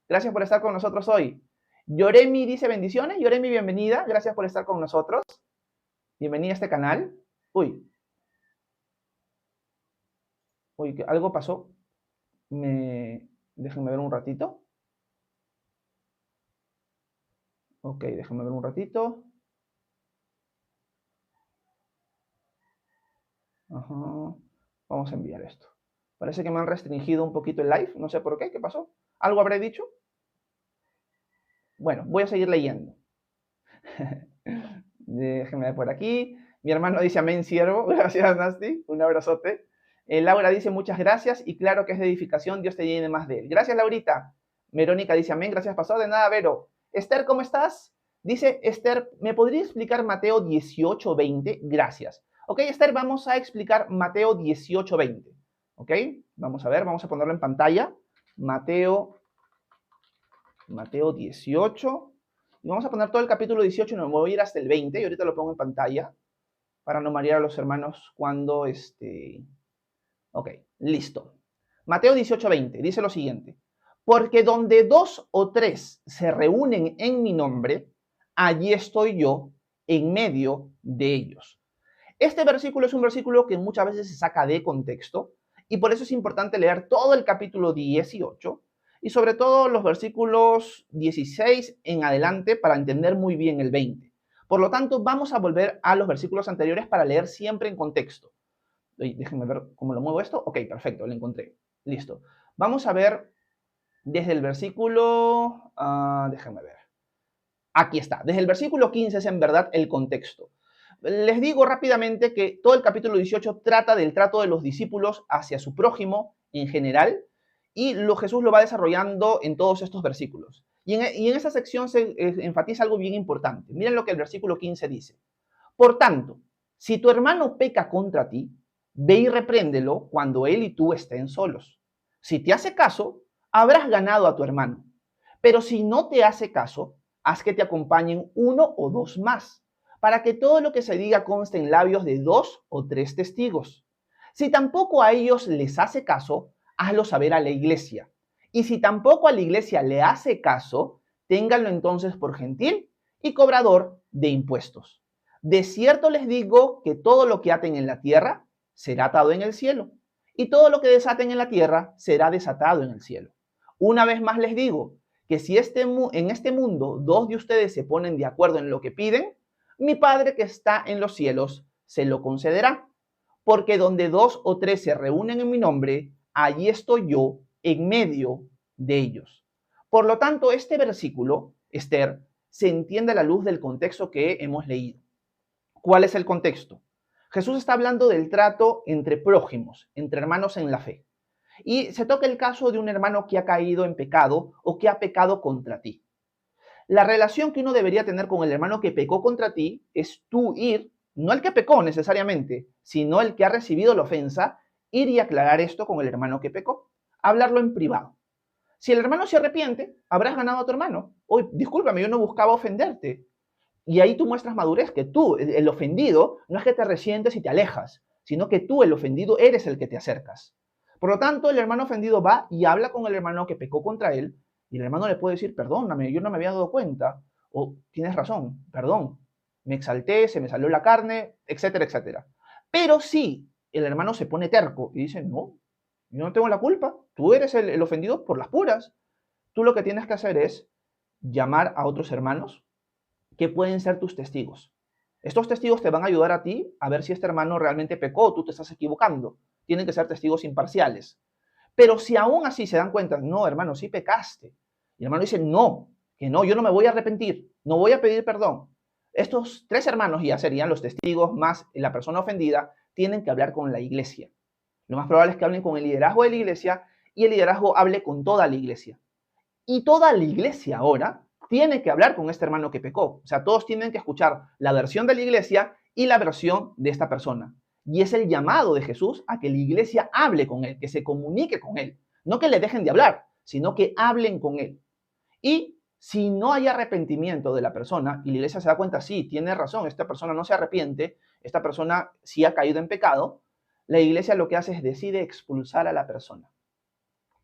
Speaker 1: Gracias por estar con nosotros hoy. Yoremi dice bendiciones, Yoremi, bienvenida, gracias por estar con nosotros. Bienvenida a este canal. Uy, algo pasó. Déjenme ver un ratito. Ok, déjenme ver un ratito. Ajá. Vamos a enviar esto. Parece que me han restringido un poquito el live. No sé por qué. ¿Qué pasó? ¿Algo habré dicho? Bueno, voy a seguir leyendo. Déjenme ver por aquí. Mi hermano dice amén, siervo. Gracias, Nasty. Un abrazote. Laura dice muchas gracias y claro que es de edificación. Dios te llene más de él. Gracias, Laurita. Verónica dice amén. Gracias, pastor. De nada, Vero. Esther, ¿cómo estás? Dice Esther, ¿me podría explicar Mateo 18:20? Gracias. Ok, Esther, vamos a explicar Mateo 18:20. Ok, vamos a ver, vamos a ponerlo en pantalla. Mateo 18. Y vamos a poner todo el capítulo 18 y nos voy a ir hasta el 20. Y ahorita lo pongo en pantalla para no marear a los hermanos cuando Ok, listo. Mateo 18:20 dice lo siguiente. Porque donde 2 o 3 se reúnen en mi nombre, allí estoy yo en medio de ellos. Este versículo es un versículo que muchas veces se saca de contexto y por eso es importante leer todo el capítulo 18 y sobre todo los versículos 16 en adelante para entender muy bien el 20. Por lo tanto, vamos a volver a los versículos anteriores para leer siempre en contexto. Déjenme ver cómo lo muevo esto. Ok, perfecto, lo encontré. Listo. Vamos a ver desde el versículo... déjenme ver. Aquí está. Desde el versículo 15 es en verdad el contexto. Les digo rápidamente que todo el capítulo 18 trata del trato de los discípulos hacia su prójimo en general y Jesús lo va desarrollando en todos estos versículos. Y en esa sección se enfatiza algo bien importante. Miren lo que el versículo 15 dice. Por tanto, si tu hermano peca contra ti, ve y repréndelo cuando él y tú estén solos. Si te hace caso, habrás ganado a tu hermano. Pero si no te hace caso, haz que te acompañen 1 o 2 más, para que todo lo que se diga conste en labios de 2 o 3 testigos. Si tampoco a ellos les hace caso, hazlo saber a la iglesia. Y si tampoco a la iglesia le hace caso, ténganlo entonces por gentil y cobrador de impuestos. De cierto les digo que todo lo que aten en la tierra será atado en el cielo, y todo lo que desaten en la tierra será desatado en el cielo. Una vez más les digo que si en este mundo 2 de ustedes se ponen de acuerdo en lo que piden, mi Padre que está en los cielos se lo concederá. Porque donde 2 o 3 se reúnen en mi nombre, allí estoy yo en medio de ellos. Por lo tanto, este versículo, Esther, se entiende a la luz del contexto que hemos leído. ¿Cuál es el contexto? Jesús está hablando del trato entre prójimos, entre hermanos en la fe. Y se toca el caso de un hermano que ha caído en pecado o que ha pecado contra ti. La relación que uno debería tener con el hermano que pecó contra ti es tú ir, no el que pecó necesariamente, sino el que ha recibido la ofensa, ir y aclarar esto con el hermano que pecó, hablarlo en privado. Si el hermano se arrepiente, habrás ganado a tu hermano. Oye, discúlpame, yo no buscaba ofenderte. Y ahí tú muestras madurez, que tú, el ofendido, no es que te resientes y te alejas, sino que tú, el ofendido, eres el que te acercas. Por lo tanto, el hermano ofendido va y habla con el hermano que pecó contra él, y el hermano le puede decir, perdóname, yo no me había dado cuenta, o tienes razón, perdón, me exalté, se me salió la carne, etcétera, etcétera. Pero si el hermano se pone terco y dice, no, yo no tengo la culpa, tú eres el ofendido por las puras, tú lo que tienes que hacer es llamar a otros hermanos que pueden ser tus testigos. Estos testigos te van a ayudar a ti a ver si este hermano realmente pecó o tú te estás equivocando. Tienen que ser testigos imparciales. Pero si aún así se dan cuenta, no, hermano, sí pecaste. Y el hermano dice, no, que no, yo no me voy a arrepentir, no voy a pedir perdón. Estos tres hermanos ya serían los testigos más la persona ofendida, tienen que hablar con la iglesia. Lo más probable es que hablen con el liderazgo de la iglesia y el liderazgo hable con toda la iglesia. Y toda la iglesia ahora tiene que hablar con este hermano que pecó. O sea, todos tienen que escuchar la versión de la iglesia y la versión de esta persona. Y es el llamado de Jesús a que la iglesia hable con él, que se comunique con él. No que le dejen de hablar, sino que hablen con él. Y si no hay arrepentimiento de la persona y la iglesia se da cuenta, sí, tiene razón, esta persona no se arrepiente, esta persona sí ha caído en pecado, la iglesia lo que hace es decide expulsar a la persona.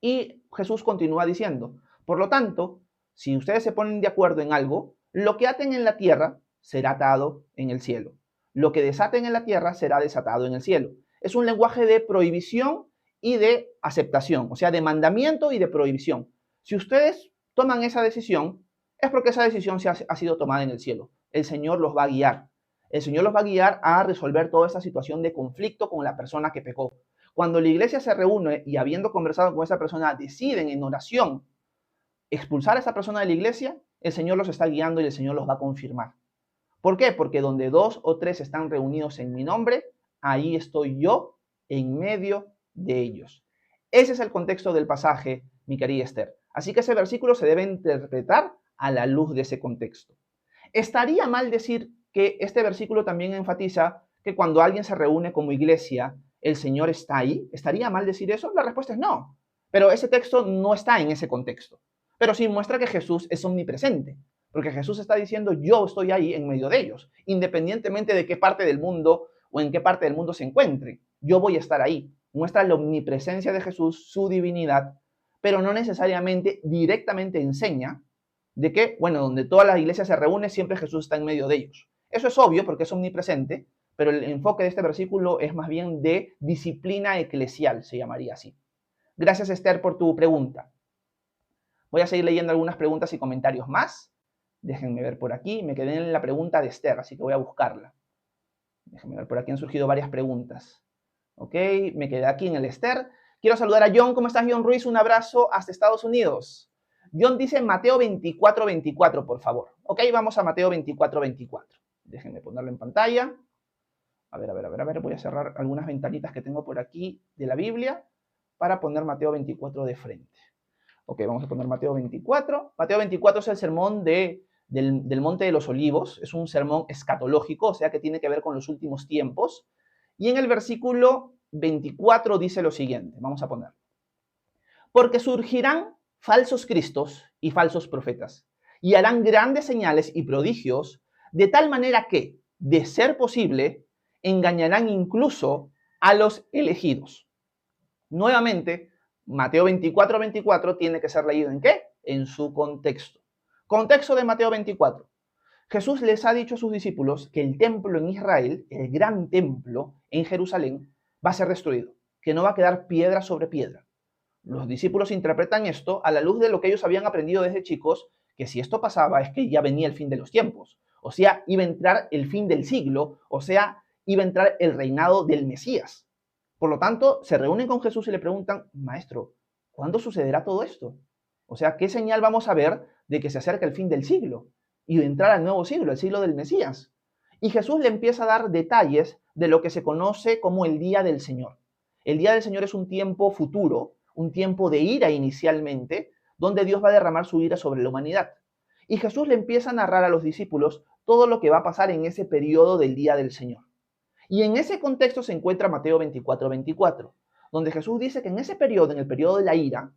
Speaker 1: Y Jesús continúa diciendo, por lo tanto, si ustedes se ponen de acuerdo en algo, lo que aten en la tierra será atado en el cielo. Lo que desaten en la tierra será desatado en el cielo. Es un lenguaje de prohibición y de aceptación, o sea, de mandamiento y de prohibición. Si ustedes toman esa decisión, es porque esa decisión ha sido tomada en el cielo. El Señor los va a guiar. El Señor los va a guiar a resolver toda esa situación de conflicto con la persona que pecó. Cuando la iglesia se reúne y habiendo conversado con esa persona, deciden en oración expulsar a esa persona de la iglesia, el Señor los está guiando y el Señor los va a confirmar. ¿Por qué? Porque donde dos o tres están reunidos en mi nombre, ahí estoy yo en medio de ellos. Ese es el contexto del pasaje, mi querida Esther. Así que ese versículo se debe interpretar a la luz de ese contexto. ¿Estaría mal decir que este versículo también enfatiza que cuando alguien se reúne como iglesia, el Señor está ahí? ¿Estaría mal decir eso? La respuesta es no. Pero ese texto no está en ese contexto. Pero sí muestra que Jesús es omnipresente. Porque Jesús está diciendo, yo estoy ahí en medio de ellos, independientemente de qué parte del mundo o en qué parte del mundo se encuentre. Yo voy a estar ahí. Muestra la omnipresencia de Jesús, su divinidad, pero no necesariamente directamente enseña de que, bueno, donde toda la iglesia se reúne, siempre Jesús está en medio de ellos. Eso es obvio porque es omnipresente, pero el enfoque de este versículo es más bien de disciplina eclesial, se llamaría así. Gracias, Esther, por tu pregunta. Voy a seguir leyendo algunas preguntas y comentarios más. Déjenme ver por aquí. Me quedé en la pregunta de Esther, así que voy a buscarla. Déjenme ver, por aquí han surgido varias preguntas. Ok, me quedé aquí en el Esther. Quiero saludar a John. ¿Cómo estás, John Ruiz? Un abrazo hasta Estados Unidos. John dice Mateo 24, 24, por favor. Ok, vamos a Mateo 24, 24. Déjenme ponerlo en pantalla. A ver. Voy a cerrar algunas ventanitas que tengo por aquí de la Biblia para poner Mateo 24 de frente. Ok, vamos a poner Mateo 24. Mateo 24 es el sermón del Monte de los Olivos. Es un sermón escatológico, o sea que tiene que ver con los últimos tiempos. Y en el versículo 24 dice lo siguiente. Vamos a poner. Porque surgirán falsos cristos y falsos profetas, y harán grandes señales y prodigios, de tal manera que, de ser posible, engañarán incluso a los elegidos. Nuevamente, Mateo 24, 24 tiene que ser leído ¿en qué? En su contexto. Contexto de Mateo 24. Jesús les ha dicho a sus discípulos que el templo en Israel, el gran templo en Jerusalén, va a ser destruido, que no va a quedar piedra sobre piedra. Los discípulos interpretan esto a la luz de lo que ellos habían aprendido desde chicos, que si esto pasaba es que ya venía el fin de los tiempos. O sea, iba a entrar el fin del siglo, o sea, iba a entrar el reinado del Mesías. Por lo tanto, se reúnen con Jesús y le preguntan, Maestro, ¿cuándo sucederá todo esto? O sea, ¿qué señal vamos a ver de que se acerca el fin del siglo y de entrar al nuevo siglo, el siglo del Mesías? Y Jesús le empieza a dar detalles de lo que se conoce como el Día del Señor. El Día del Señor es un tiempo futuro, un tiempo de ira inicialmente, donde Dios va a derramar su ira sobre la humanidad. Y Jesús le empieza a narrar a los discípulos todo lo que va a pasar en ese periodo del día del Señor. Y en ese contexto se encuentra Mateo 24, donde Jesús dice que en ese periodo, en el periodo de la ira,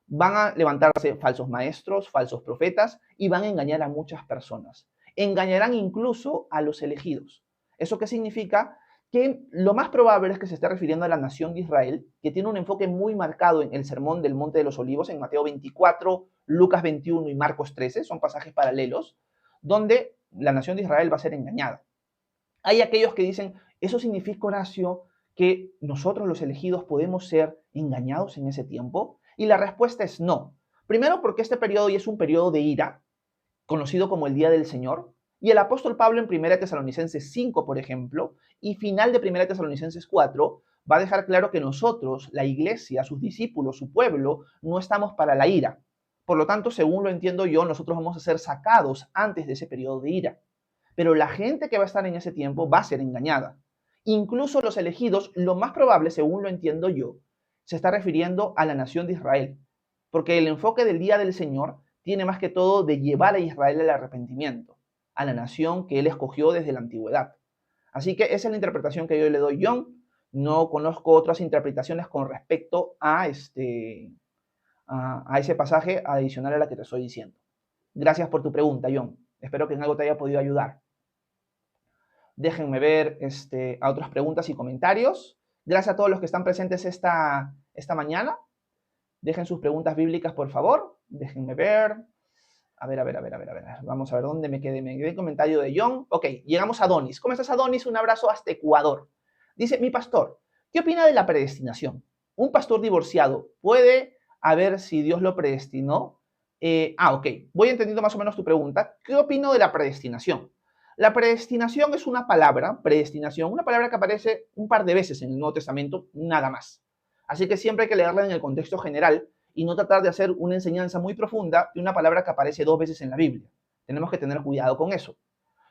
Speaker 1: van a levantarse falsos maestros, falsos profetas y van a engañar a muchas personas. Engañarán incluso a los elegidos. ¿Eso qué significa? Que lo más probable es que se esté refiriendo a la nación de Israel, que tiene un enfoque muy marcado en el sermón del Monte de los Olivos, en Mateo 24, Lucas 21 y Marcos 13, son pasajes paralelos, donde la nación de Israel va a ser engañada. Hay aquellos que dicen, ¿eso significa, Horacio, que nosotros los elegidos podemos ser engañados en ese tiempo? Y la respuesta es no. Primero porque este periodo ya es un periodo de ira, conocido como el Día del Señor, y el apóstol Pablo en 1 Tesalonicenses 5, por ejemplo, y final de 1 Tesalonicenses 4, va a dejar claro que nosotros, la iglesia, sus discípulos, su pueblo, no estamos para la ira. Por lo tanto, según lo entiendo yo, nosotros vamos a ser sacados antes de ese periodo de ira. Pero la gente que va a estar en ese tiempo va a ser engañada. Incluso los elegidos, lo más probable, según lo entiendo yo, se está refiriendo a la nación de Israel, porque el enfoque del Día del Señor tiene más que todo de llevar a Israel al arrepentimiento, a la nación que él escogió desde la antigüedad. Así que esa es la interpretación que yo le doy, John. No conozco otras interpretaciones con respecto a ese pasaje adicional a la que te estoy diciendo. Gracias por tu pregunta, John. Espero que en algo te haya podido ayudar. Déjenme ver a otras preguntas y comentarios. Gracias a todos los que están presentes esta mañana. Dejen sus preguntas bíblicas, por favor. Déjenme ver. A ver. Vamos a ver dónde me quedé. Me quedé el comentario de John. Ok, llegamos a Donis. ¿Cómo estás, Adonis? Un abrazo hasta Ecuador. Dice, mi pastor, ¿qué opina de la predestinación? ¿Un pastor divorciado puede ver si Dios lo predestinó? Ok. Voy entendiendo más o menos tu pregunta. ¿Qué opino de la predestinación? La predestinación es una palabra, una palabra que aparece un par de veces en el Nuevo Testamento, nada más. Así que siempre hay que leerla en el contexto general y no tratar de hacer una enseñanza muy profunda de una palabra que aparece 2 veces en la Biblia. Tenemos que tener cuidado con eso.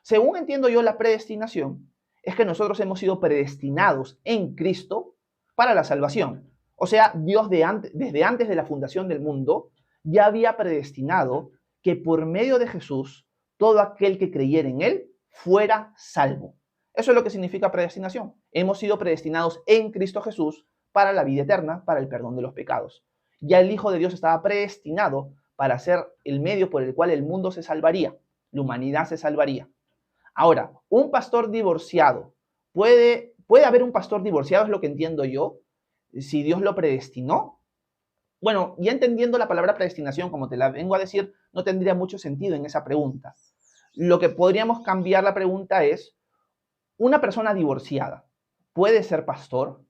Speaker 1: Según entiendo yo, la predestinación es que nosotros hemos sido predestinados en Cristo para la salvación. O sea, Dios desde antes de la fundación del mundo ya había predestinado que por medio de Jesús todo aquel que creyera en él fuera salvo. Eso es lo que significa predestinación. Hemos sido predestinados en Cristo Jesús para la vida eterna, para el perdón de los pecados. Ya el Hijo de Dios estaba predestinado para ser el medio por el cual el mundo se salvaría, la humanidad se salvaría. Ahora, un pastor divorciado, ¿puede haber un pastor divorciado? Es lo que entiendo yo, si Dios lo predestinó. Bueno, ya entendiendo la palabra predestinación, como te la vengo a decir, no tendría mucho sentido en esa pregunta. Lo que podríamos cambiar la pregunta es, ¿una persona divorciada puede ser pastor?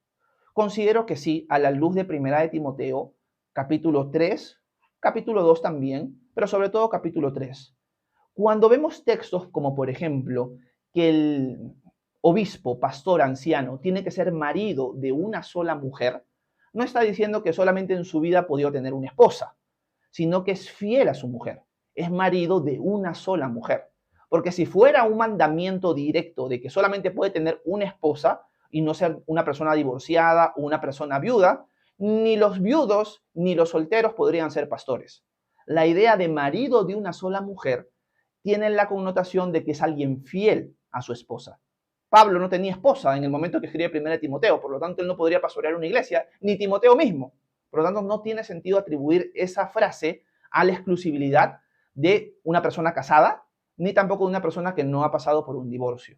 Speaker 1: Considero que sí, a la luz de 1 de Timoteo, capítulo 3, capítulo 2 también, pero sobre todo capítulo 3. Cuando vemos textos como, por ejemplo, que el obispo, pastor, anciano, tiene que ser marido de una sola mujer, no está diciendo que solamente en su vida ha podido tener una esposa, sino que es fiel a su mujer, es marido de una sola mujer. Porque si fuera un mandamiento directo de que solamente puede tener una esposa y no ser una persona divorciada o una persona viuda, ni los viudos ni los solteros podrían ser pastores. La idea de marido de una sola mujer tiene la connotación de que es alguien fiel a su esposa. Pablo no tenía esposa en el momento que escribe 1 Timoteo, por lo tanto él no podría pastorear una iglesia, ni Timoteo mismo. Por lo tanto, no tiene sentido atribuir esa frase a la exclusividad de una persona casada, ni tampoco de una persona que no ha pasado por un divorcio.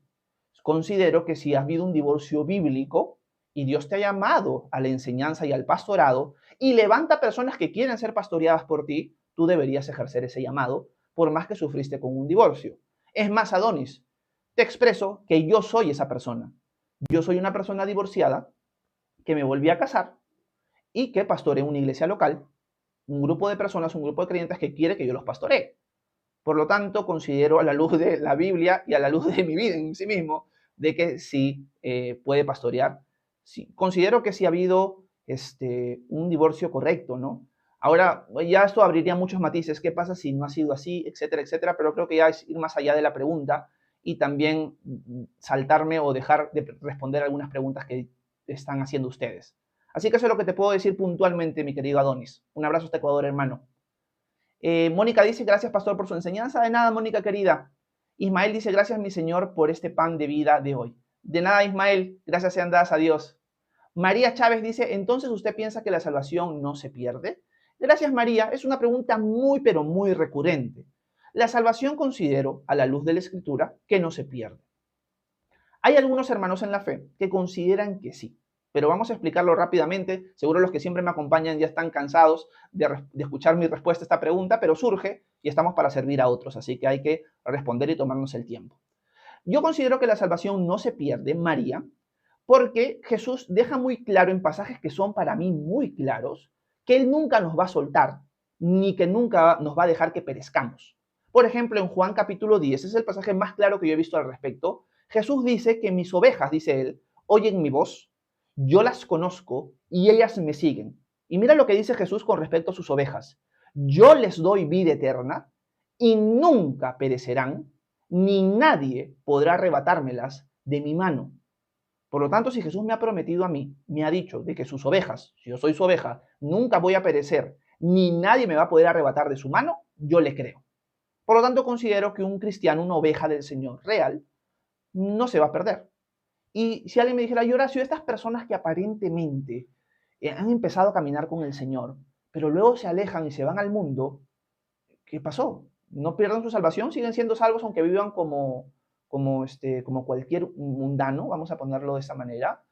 Speaker 1: Considero que si ha habido un divorcio bíblico y Dios te ha llamado a la enseñanza y al pastorado y levanta personas que quieren ser pastoreadas por ti, tú deberías ejercer ese llamado, por más que sufriste con un divorcio. Es más, Adonis, te expreso que yo soy esa persona. Yo soy una persona divorciada que me volví a casar y que pastoreé una iglesia local, un grupo de personas, un grupo de creyentes que quiere que yo los pastoree. Por lo tanto, considero a la luz de la Biblia y a la luz de mi vida en sí mismo, de que sí puede pastorear. Sí, considero que sí ha habido un divorcio correcto, ¿no? Ahora, ya esto abriría muchos matices. ¿Qué pasa si no ha sido así? Etcétera, etcétera. Pero creo que ya es ir más allá de la pregunta y también saltarme o dejar de responder algunas preguntas que están haciendo ustedes. Así que eso es lo que te puedo decir puntualmente, mi querido Adonis. Un abrazo hasta Ecuador, hermano. Mónica dice, gracias, pastor, por su enseñanza. De nada, Mónica querida. Ismael dice, gracias, mi Señor, por este pan de vida de hoy. De nada, Ismael, gracias sean dadas a Dios. María Chávez dice, entonces usted piensa que la salvación no se pierde. Gracias, María. Es una pregunta muy, pero muy recurrente. La salvación considero, a la luz de la Escritura, que no se pierde. Hay algunos hermanos en la fe que consideran que sí, pero vamos a explicarlo rápidamente. Seguro los que siempre me acompañan ya están cansados de escuchar mi respuesta a esta pregunta, pero surge y estamos para servir a otros, así que hay que responder y tomarnos el tiempo. Yo considero que la salvación no se pierde, María, porque Jesús deja muy claro en pasajes que son para mí muy claros que Él nunca nos va a soltar, ni que nunca nos va a dejar que perezcamos. Por ejemplo, en Juan capítulo 10, es el pasaje más claro que yo he visto al respecto. Jesús dice que mis ovejas, dice Él, oyen mi voz, yo las conozco y ellas me siguen. Y mira lo que dice Jesús con respecto a sus ovejas. Yo les doy vida eterna y nunca perecerán, ni nadie podrá arrebatármelas de mi mano. Por lo tanto, si Jesús me ha prometido a mí, me ha dicho de que sus ovejas, si yo soy su oveja, nunca voy a perecer, ni nadie me va a poder arrebatar de su mano, yo le creo. Por lo tanto, considero que un cristiano, una oveja del Señor real, no se va a perder. Y si alguien me dijera, Horacio, estas personas que aparentemente han empezado a caminar con el Señor, pero luego se alejan y se van al mundo, ¿qué pasó? ¿No pierden su salvación? ¿Siguen siendo salvos aunque vivan como cualquier mundano? Vamos a ponerlo de esa manera.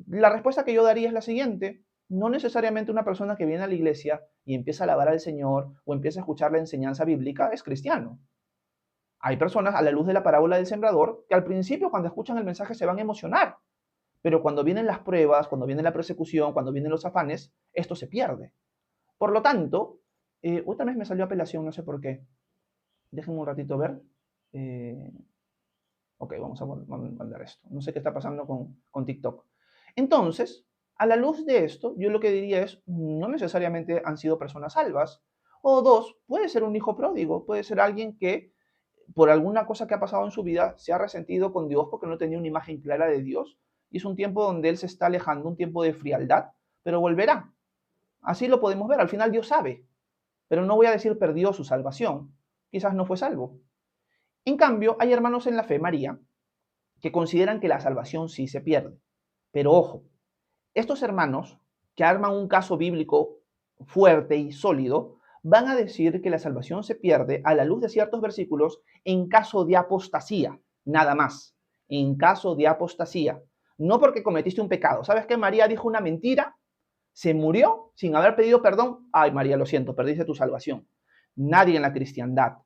Speaker 1: La respuesta que yo daría es la siguiente. No necesariamente una persona que viene a la iglesia y empieza a alabar al Señor o empieza a escuchar la enseñanza bíblica es cristiano. Hay personas, a la luz de la parábola del sembrador, que al principio cuando escuchan el mensaje se van a emocionar, pero cuando vienen las pruebas, cuando viene la persecución, cuando vienen los afanes, esto se pierde. Por lo tanto, otra vez me salió apelación, no sé por qué. Déjenme un ratito ver. Ok, vamos a mandar esto. No sé qué está pasando con TikTok. Entonces, a la luz de esto, yo lo que diría es, no necesariamente han sido personas salvas. O dos, puede ser un hijo pródigo, puede ser alguien que por alguna cosa que ha pasado en su vida se ha resentido con Dios porque no tenía una imagen clara de Dios. Y es un tiempo donde él se está alejando, un tiempo de frialdad, pero volverá. Así lo podemos ver, al final Dios sabe. Pero no voy a decir perdió su salvación. Quizás no fue salvo. En cambio, hay hermanos en la fe, María, que consideran que la salvación sí se pierde. Pero ojo, estos hermanos que arman un caso bíblico fuerte y sólido, van a decir que la salvación se pierde a la luz de ciertos versículos en caso de apostasía, nada más. En caso de apostasía. No porque cometiste un pecado. ¿Sabes qué? María dijo una mentira, se murió sin haber pedido perdón. Ay, María, lo siento, perdiste tu salvación. Nadie en la cristiandad,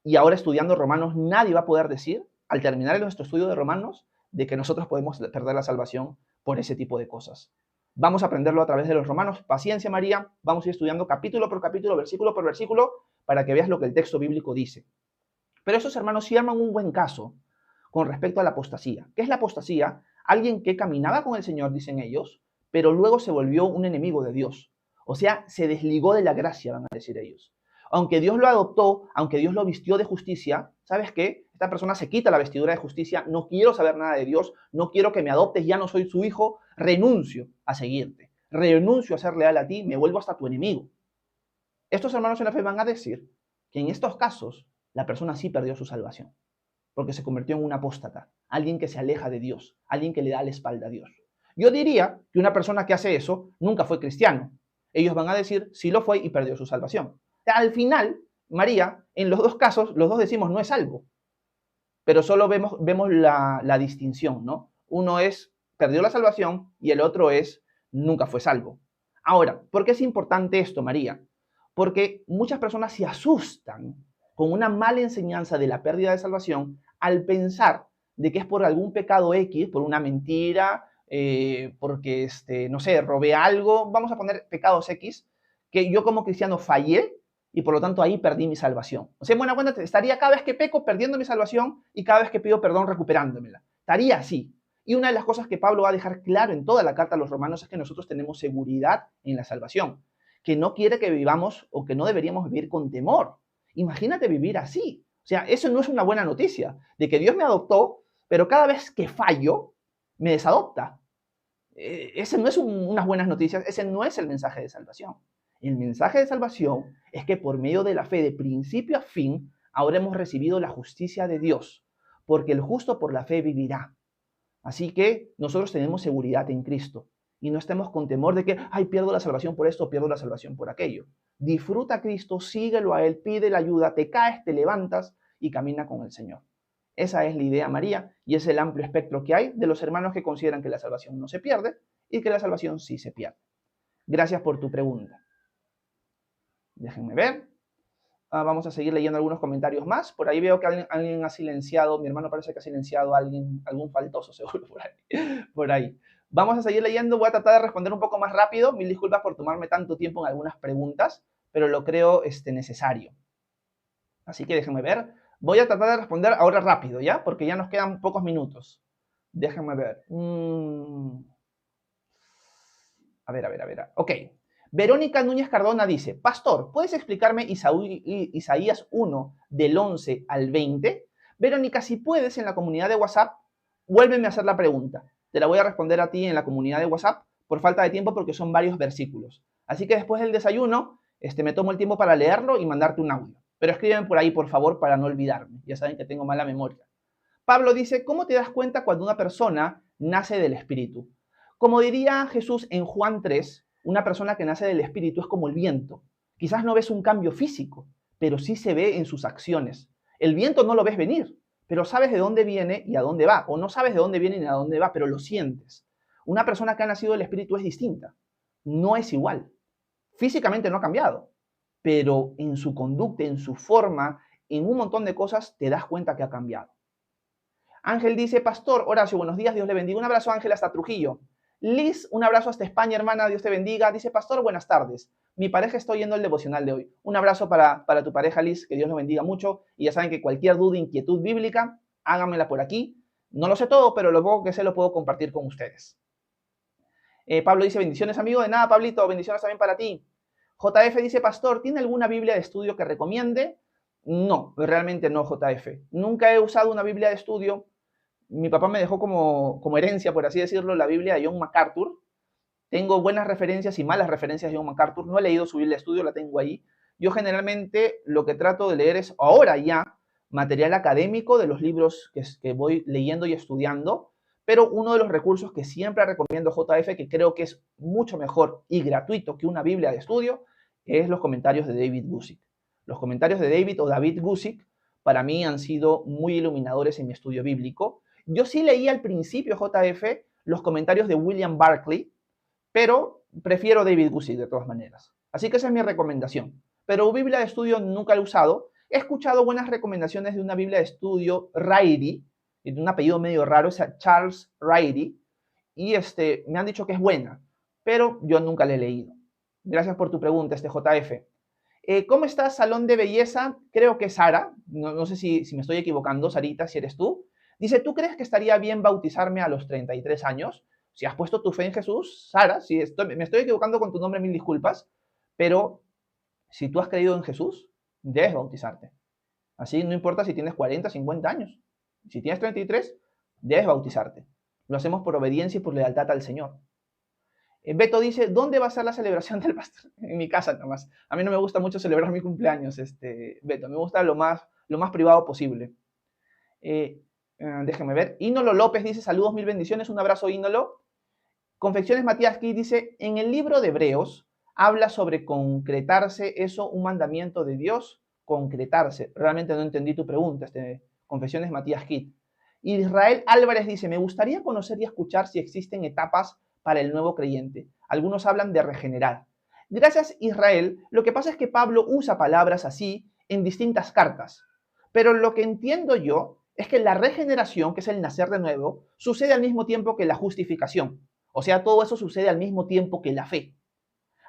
Speaker 1: y ahora estudiando Romanos, nadie va a poder decir, al terminar nuestro estudio de Romanos, de que nosotros podemos perder la salvación por ese tipo de cosas. Vamos a aprenderlo a través de los Romanos. Paciencia, María. Vamos a ir estudiando capítulo por capítulo, versículo por versículo, para que veas lo que el texto bíblico dice. Pero esos hermanos sí arman un buen caso con respecto a la apostasía. ¿Qué es la apostasía? Alguien que caminaba con el Señor, dicen ellos, pero luego se volvió un enemigo de Dios. O sea, se desligó de la gracia, van a decir ellos. Aunque Dios lo adoptó, aunque Dios lo vistió de justicia, ¿sabes qué? Esta persona se quita la vestidura de justicia, no quiero saber nada de Dios, no quiero que me adoptes, ya no soy su hijo, renuncio a seguirte, renuncio a ser leal a ti, me vuelvo hasta tu enemigo. Estos hermanos en la fe van a decir que en estos casos la persona sí perdió su salvación, porque se convirtió en un apóstata, alguien que se aleja de Dios, alguien que le da la espalda a Dios. Yo diría que una persona que hace eso nunca fue cristiano. Ellos van a decir sí lo fue y perdió su salvación. Al final, María, en los dos casos, los dos decimos no es salvo, pero solo vemos la distinción, ¿no? Uno es perdió la salvación y el otro es nunca fue salvo. Ahora, ¿por qué es importante esto, María? Porque muchas personas se asustan con una mala enseñanza de la pérdida de salvación al pensar de que es por algún pecado X, por una mentira, porque, no sé, robé algo, vamos a poner pecados X, que yo como cristiano fallé y por lo tanto ahí perdí mi salvación. O sea, en buena cuenta estaría cada vez que peco perdiendo mi salvación y cada vez que pido perdón recuperándomela. Estaría así. Y una de las cosas que Pablo va a dejar claro en toda la carta a los romanos es que nosotros tenemos seguridad en la salvación, que no quiere que vivamos o que no deberíamos vivir con temor. Imagínate vivir así. O sea, eso no es una buena noticia, de que Dios me adoptó, pero cada vez que fallo, me desadopta. Ese no es unas buenas noticias, ese no es el mensaje de salvación. El mensaje de salvación es que por medio de la fe, de principio a fin, ahora hemos recibido la justicia de Dios, porque el justo por la fe vivirá. Así que nosotros tenemos seguridad en Cristo y no estemos con temor de que, ay, pierdo la salvación por esto, pierdo la salvación por aquello. Disfruta a Cristo, síguelo a Él, pide la ayuda, te caes, te levantas y camina con el Señor. Esa es la idea, María, y es el amplio espectro que hay de los hermanos que consideran que la salvación no se pierde y que la salvación sí se pierde. Gracias por tu pregunta. Déjenme ver. Vamos a seguir leyendo algunos comentarios más. Por ahí veo que alguien ha silenciado, mi hermano parece que ha silenciado a alguien, algún faltoso seguro por ahí. Vamos a seguir leyendo, voy a tratar de responder un poco más rápido. Mil disculpas por tomarme tanto tiempo en algunas preguntas, pero lo creo necesario. Así que déjenme ver. Voy a tratar de responder ahora rápido, ¿ya? Porque ya nos quedan pocos minutos. Déjenme ver. A ver. Ok. Verónica Núñez Cardona dice, Pastor, ¿puedes explicarme Isaías 1 del 11 al 20? Verónica, si puedes en la comunidad de WhatsApp, vuélveme a hacer la pregunta. Te la voy a responder a ti en la comunidad de WhatsApp por falta de tiempo porque son varios versículos. Así que después del desayuno, me tomo el tiempo para leerlo y mandarte un audio. Pero escríbeme por ahí, por favor, para no olvidarme. Ya saben que tengo mala memoria. Pablo dice, ¿cómo te das cuenta cuando una persona nace del Espíritu? Como diría Jesús en Juan 3, una persona que nace del Espíritu es como el viento. Quizás no ves un cambio físico, pero sí se ve en sus acciones. El viento no lo ves venir, pero sabes de dónde viene y a dónde va. O no sabes de dónde viene ni a dónde va, pero lo sientes. Una persona que ha nacido del Espíritu es distinta. No es igual. Físicamente no ha cambiado, pero en su conducta, en su forma, en un montón de cosas te das cuenta que ha cambiado. Ángel dice, Pastor Horacio, buenos días, Dios le bendiga. Un abrazo, Ángel, hasta Trujillo. Liz, un abrazo hasta España, hermana, Dios te bendiga. Dice, Pastor, buenas tardes. Mi pareja está oyendo el devocional de hoy. Un abrazo para tu pareja, Liz, que Dios lo bendiga mucho. Y ya saben que cualquier duda, inquietud bíblica, háganmela por aquí. No lo sé todo, pero lo poco que sé lo puedo compartir con ustedes. Pablo dice, bendiciones, amigo. De nada, Pablito, bendiciones también para ti. JF dice, Pastor, ¿tiene alguna Biblia de estudio que recomiende? No, realmente no, JF. Nunca he usado una Biblia de estudio. Mi papá me dejó como herencia, por así decirlo, la Biblia de John MacArthur. Tengo buenas referencias y malas referencias de John MacArthur. No he leído su Biblia de estudio, la tengo ahí. Yo generalmente lo que trato de leer es ahora ya material académico de los libros que voy leyendo y estudiando, pero uno de los recursos que siempre recomiendo JF, que creo que es mucho mejor y gratuito que una Biblia de estudio, es los comentarios de David Guzik. Los comentarios de David Guzik para mí han sido muy iluminadores en mi estudio bíblico. Yo sí leí al principio, JF, los comentarios de William Barclay, pero prefiero David Guzik de todas maneras. Así que esa es mi recomendación. Pero Biblia de estudio nunca la he usado. He escuchado buenas recomendaciones de una Biblia de estudio, Ryrie, de un apellido medio raro, es Charles Ryrie, y me han dicho que es buena, pero yo nunca la he leído. Gracias por tu pregunta, JF. ¿Cómo estás, Salón de Belleza? Creo que es Sara, no sé si me estoy equivocando, Sarita, si eres tú. Dice, ¿tú crees que estaría bien bautizarme a los 33 años? Si has puesto tu fe en Jesús, Sara, si me estoy equivocando con tu nombre, mil disculpas, pero si tú has creído en Jesús, debes bautizarte. Así no importa si tienes 40, 50 años. Si tienes 33, debes bautizarte. Lo hacemos por obediencia y por lealtad al Señor. Beto dice, ¿dónde va a ser la celebración del pastor? En mi casa nomás. A mí no me gusta mucho celebrar mi cumpleaños, Beto. Me gusta lo más privado posible. Déjenme ver. Ínolo López dice, saludos, mil bendiciones. Un abrazo, Ínolo. Confecciones Matías Key dice, en el libro de Hebreos habla sobre concretarse, eso, un mandamiento de Dios, concretarse. Realmente no entendí tu pregunta, Confecciones Matías Key. Israel Álvarez dice, me gustaría conocer y escuchar si existen etapas para el nuevo creyente. Algunos hablan de regenerar. Gracias, Israel. Lo que pasa es que Pablo usa palabras así en distintas cartas. Pero lo que entiendo yo es que la regeneración, que es el nacer de nuevo, sucede al mismo tiempo que la justificación. O sea, todo eso sucede al mismo tiempo que la fe.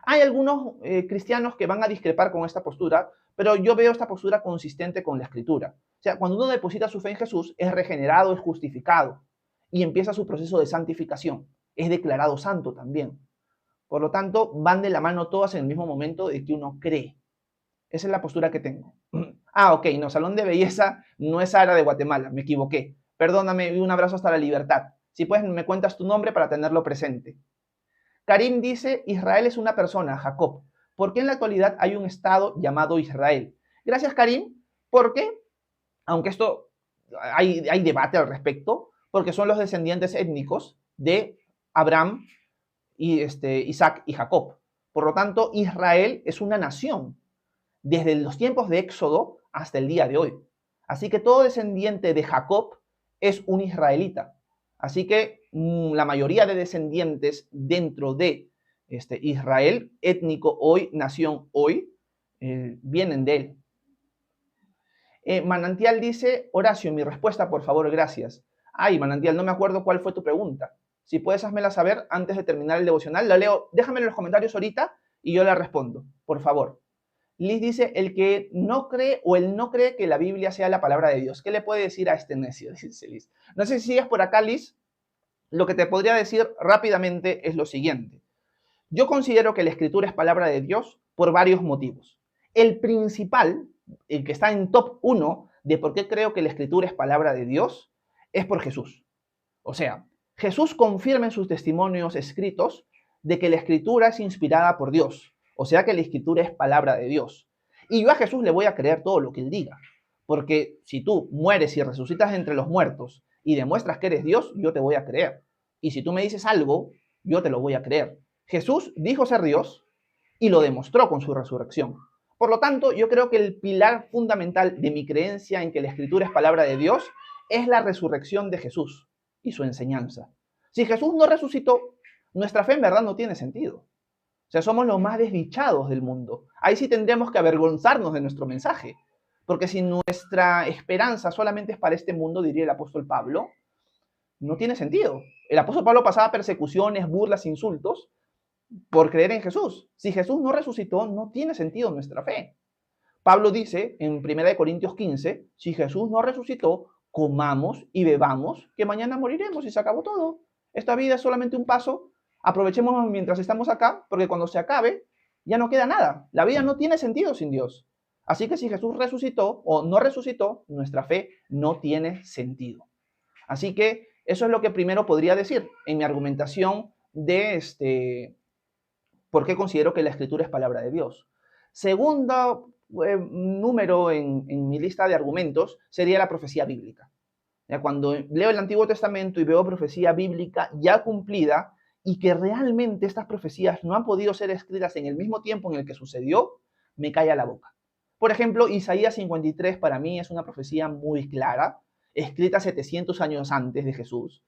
Speaker 1: Hay algunos cristianos que van a discrepar con esta postura, pero yo veo esta postura consistente con la Escritura. O sea, cuando uno deposita su fe en Jesús, es regenerado, es justificado y empieza su proceso de santificación. Es declarado santo también. Por lo tanto, van de la mano todas en el mismo momento de que uno cree. Esa es la postura que tengo. Ok, no, Salón de Belleza no es Sara de Guatemala, me equivoqué. Perdóname y un abrazo hasta la libertad. Si puedes, me cuentas tu nombre para tenerlo presente. Karim dice, Israel es una persona, Jacob. ¿Por qué en la actualidad hay un estado llamado Israel? Gracias, Karim, porque, aunque esto hay debate al respecto, porque son los descendientes étnicos de Abraham, Isaac y Jacob. Por lo tanto, Israel es una nación desde los tiempos de Éxodo hasta el día de hoy. Así que todo descendiente de Jacob es un israelita. Así que la mayoría de descendientes dentro de Israel, étnico hoy, nación hoy, vienen de él. Manantial dice, Horacio, mi respuesta, por favor, gracias. Ay, Manantial, no me acuerdo cuál fue tu pregunta. Si puedes, házmela saber antes de terminar el devocional. La leo, déjame en los comentarios ahorita y yo la respondo, por favor. Liz dice, el que no cree o el no cree que la Biblia sea la palabra de Dios. ¿Qué le puede decir a este necio? Dice Liz. No sé si sigues por acá, Liz. Lo que te podría decir rápidamente es lo siguiente. Yo considero que la Escritura es palabra de Dios por varios motivos. El principal, el que está en top 1 de por qué creo que la Escritura es palabra de Dios, es por Jesús. O sea, Jesús confirma en sus testimonios escritos de que la Escritura es inspirada por Dios. O sea que la Escritura es palabra de Dios. Y yo a Jesús le voy a creer todo lo que él diga. Porque si tú mueres y resucitas entre los muertos y demuestras que eres Dios, yo te voy a creer. Y si tú me dices algo, yo te lo voy a creer. Jesús dijo ser Dios y lo demostró con su resurrección. Por lo tanto, yo creo que el pilar fundamental de mi creencia en que la Escritura es palabra de Dios es la resurrección de Jesús y su enseñanza. Si Jesús no resucitó, nuestra fe en verdad no tiene sentido. O sea, somos los más desdichados del mundo. Ahí sí tendríamos que avergonzarnos de nuestro mensaje. Porque si nuestra esperanza solamente es para este mundo, diría el apóstol Pablo, no tiene sentido. El apóstol Pablo pasaba persecuciones, burlas, insultos por creer en Jesús. Si Jesús no resucitó, no tiene sentido nuestra fe. Pablo dice en 1 Corintios 15, si Jesús no resucitó, comamos y bebamos, que mañana moriremos y se acabó todo. Esta vida es solamente un paso. Aprovechemos mientras estamos acá, porque cuando se acabe, ya no queda nada. La vida no tiene sentido sin Dios. Así que si Jesús resucitó o no resucitó, nuestra fe no tiene sentido. Así que eso es lo que primero podría decir en mi argumentación de por qué considero que la Escritura es palabra de Dios. Segundo número en mi lista de argumentos sería la profecía bíblica. Cuando leo el Antiguo Testamento y veo profecía bíblica ya cumplida y que realmente estas profecías no han podido ser escritas en el mismo tiempo en el que sucedió, me calla la boca. Por ejemplo, Isaías 53 para mí es una profecía muy clara, escrita 700 años antes de Jesús,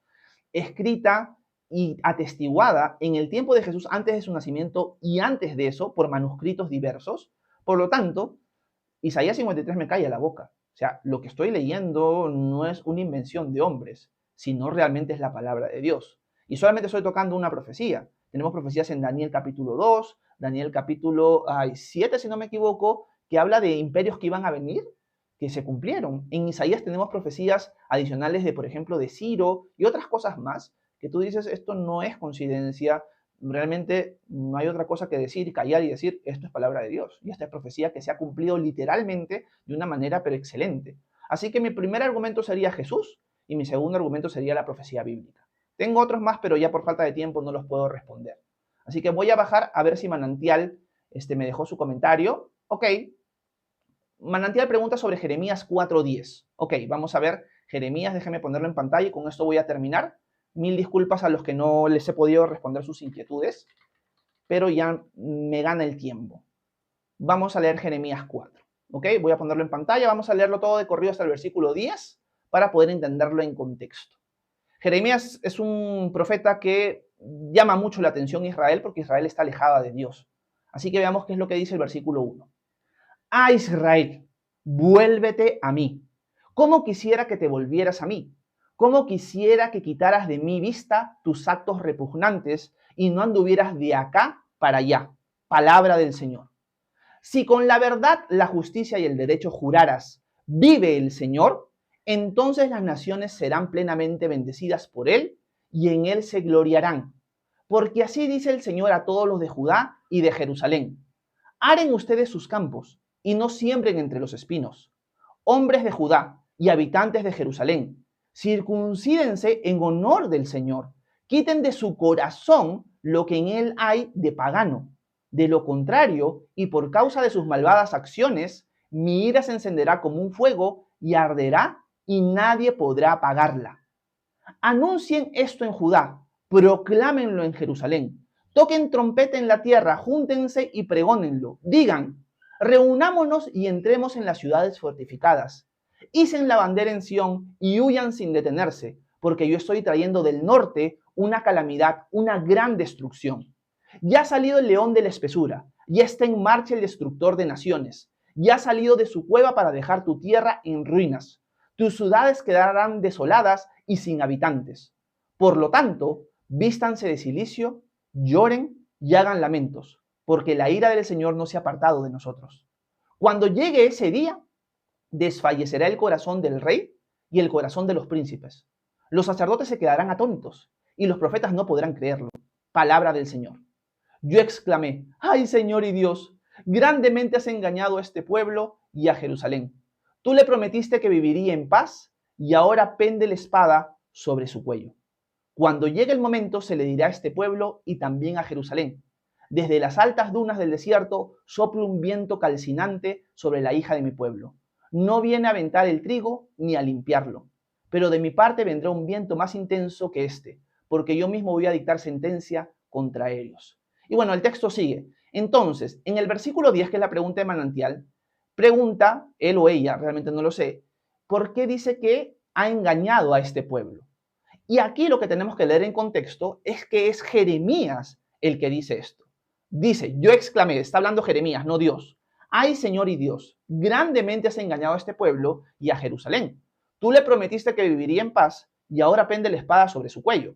Speaker 1: escrita y atestiguada en el tiempo de Jesús antes de su nacimiento y antes de eso por manuscritos diversos. Por lo tanto, Isaías 53 me calla la boca. O sea, lo que estoy leyendo no es una invención de hombres, sino realmente es la palabra de Dios. Y solamente estoy tocando una profecía. Tenemos profecías en Daniel capítulo 2, Daniel capítulo 7, si no me equivoco, que habla de imperios que iban a venir, que se cumplieron. En Isaías tenemos profecías adicionales de, por ejemplo, de Ciro y otras cosas más, que tú dices, esto no es coincidencia, realmente no hay otra cosa que decir, callar y decir, esto es palabra de Dios. Y esta es profecía que se ha cumplido literalmente de una manera pero excelente. Así que mi primer argumento sería Jesús y mi segundo argumento sería la profecía bíblica. Tengo otros más, pero ya por falta de tiempo no los puedo responder. Así que voy a bajar a ver si Manantial me dejó su comentario. Ok. Manantial pregunta sobre Jeremías 4:10. Ok, vamos a ver Jeremías, déjeme ponerlo en pantalla y con esto voy a terminar. Mil disculpas a los que no les he podido responder sus inquietudes, pero ya me gana el tiempo. Vamos a leer Jeremías 4. Ok, voy a ponerlo en pantalla, vamos a leerlo todo de corrido hasta el versículo 10 para poder entenderlo en contexto. Jeremías es un profeta que llama mucho la atención a Israel porque Israel está alejada de Dios. Así que veamos qué es lo que dice el versículo 1. Ah, Israel, vuélvete a mí. ¿Cómo quisiera que te volvieras a mí? ¿Cómo quisiera que quitaras de mi vista tus actos repugnantes y no anduvieras de acá para allá? Palabra del Señor. Si con la verdad, la justicia y el derecho juraras, vive el Señor, entonces las naciones serán plenamente bendecidas por Él y en Él se gloriarán. Porque así dice el Señor a todos los de Judá y de Jerusalén. Aren ustedes sus campos y no siembren entre los espinos. Hombres de Judá y habitantes de Jerusalén, Circuncídense en honor del Señor. Quiten de su corazón lo que en él hay de pagano. De lo contrario, y por causa de sus malvadas acciones, mi ira se encenderá como un fuego y arderá y nadie podrá apagarla. Anuncien esto en Judá, proclámenlo en Jerusalén. Toquen trompeta en la tierra, júntense y pregónenlo. Digan, reunámonos y entremos en las ciudades fortificadas. Hicen la bandera en Sión y huyan sin detenerse, porque yo estoy trayendo del norte una calamidad, una gran destrucción. Ya ha salido el león de la espesura, ya está en marcha el destructor de naciones, ya ha salido de su cueva para dejar tu tierra en ruinas. Tus ciudades quedarán desoladas y sin habitantes. Por lo tanto, vístanse de cilicio, lloren y hagan lamentos, porque la ira del Señor no se ha apartado de nosotros. Cuando llegue ese día, desfallecerá el corazón del rey y el corazón de los príncipes. Los sacerdotes se quedarán atónitos y los profetas no podrán creerlo. Palabra del Señor. Yo exclamé, ¡ay, Señor y Dios! Grandemente has engañado a este pueblo y a Jerusalén. Tú le prometiste que viviría en paz y ahora pende la espada sobre su cuello. Cuando llegue el momento se le dirá a este pueblo y también a Jerusalén. Desde las altas dunas del desierto sopla un viento calcinante sobre la hija de mi pueblo. No viene a aventar el trigo ni a limpiarlo. Pero de mi parte vendrá un viento más intenso que este, porque yo mismo voy a dictar sentencia contra ellos. Y bueno, el texto sigue. Entonces, en el versículo 10, que es la pregunta de manantial, pregunta, él o ella, realmente no lo sé, ¿por qué dice que ha engañado a este pueblo? Y aquí lo que tenemos que leer en contexto es que es Jeremías el que dice esto. Dice, yo exclamé, está hablando Jeremías, no Dios. Ay, Señor y Dios, grandemente has engañado a este pueblo y a Jerusalén. Tú le prometiste que viviría en paz y ahora pende la espada sobre su cuello.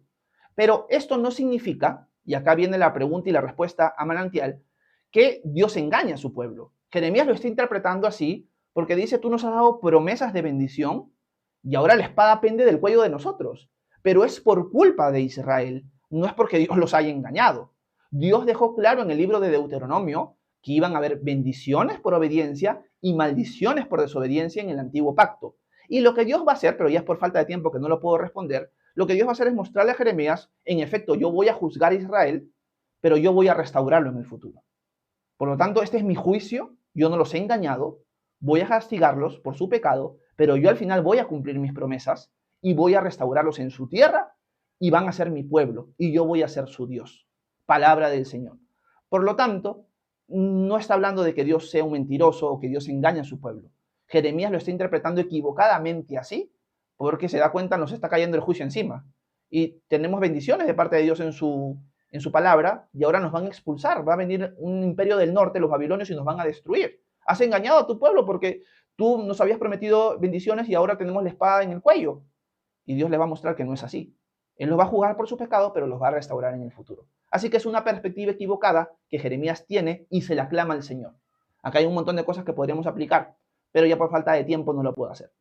Speaker 1: Pero esto no significa, y acá viene la pregunta y la respuesta a manantial, que Dios engaña a su pueblo. Jeremías lo está interpretando así porque dice, tú nos has dado promesas de bendición y ahora la espada pende del cuello de nosotros. Pero es por culpa de Israel, no es porque Dios los haya engañado. Dios dejó claro en el libro de Deuteronomio que iban a haber bendiciones por obediencia y maldiciones por desobediencia en el antiguo pacto. Y lo que Dios va a hacer, pero ya es por falta de tiempo que no lo puedo responder, lo que Dios va a hacer es mostrarle a Jeremías, en efecto, yo voy a juzgar a Israel, pero yo voy a restaurarlo en el futuro. Por lo tanto, este es mi juicio, yo no los he engañado, voy a castigarlos por su pecado, pero yo al final voy a cumplir mis promesas y voy a restaurarlos en su tierra y van a ser mi pueblo y yo voy a ser su Dios. Palabra del Señor. Por lo tanto, no está hablando de que Dios sea un mentiroso o que Dios engaña a su pueblo. Jeremías lo está interpretando equivocadamente así, porque se da cuenta, nos está cayendo el juicio encima. Y tenemos bendiciones de parte de Dios en su palabra, y ahora nos van a expulsar. Va a venir un imperio del norte, los babilonios, y nos van a destruir. Has engañado a tu pueblo porque tú nos habías prometido bendiciones y ahora tenemos la espada en el cuello. Y Dios les va a mostrar que no es así. Él los va a juzgar por sus pecados, pero los va a restaurar en el futuro. Así que es una perspectiva equivocada que Jeremías tiene y se la clama al Señor. Acá hay un montón de cosas que podríamos aplicar, pero ya por falta de tiempo no lo puedo hacer.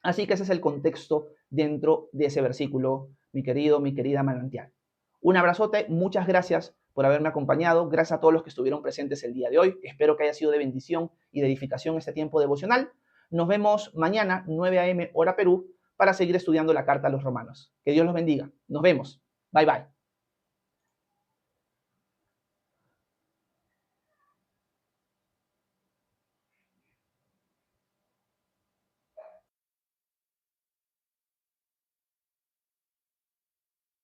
Speaker 1: Así que ese es el contexto dentro de ese versículo, mi querido, mi querida manantial. Un abrazote, muchas gracias por haberme acompañado, gracias a todos los que estuvieron presentes el día de hoy. Espero que haya sido de bendición y de edificación este tiempo devocional. Nos vemos mañana, 9 a.m. hora Perú, para seguir estudiando la carta a los romanos. Que Dios los bendiga. Nos vemos. Bye bye.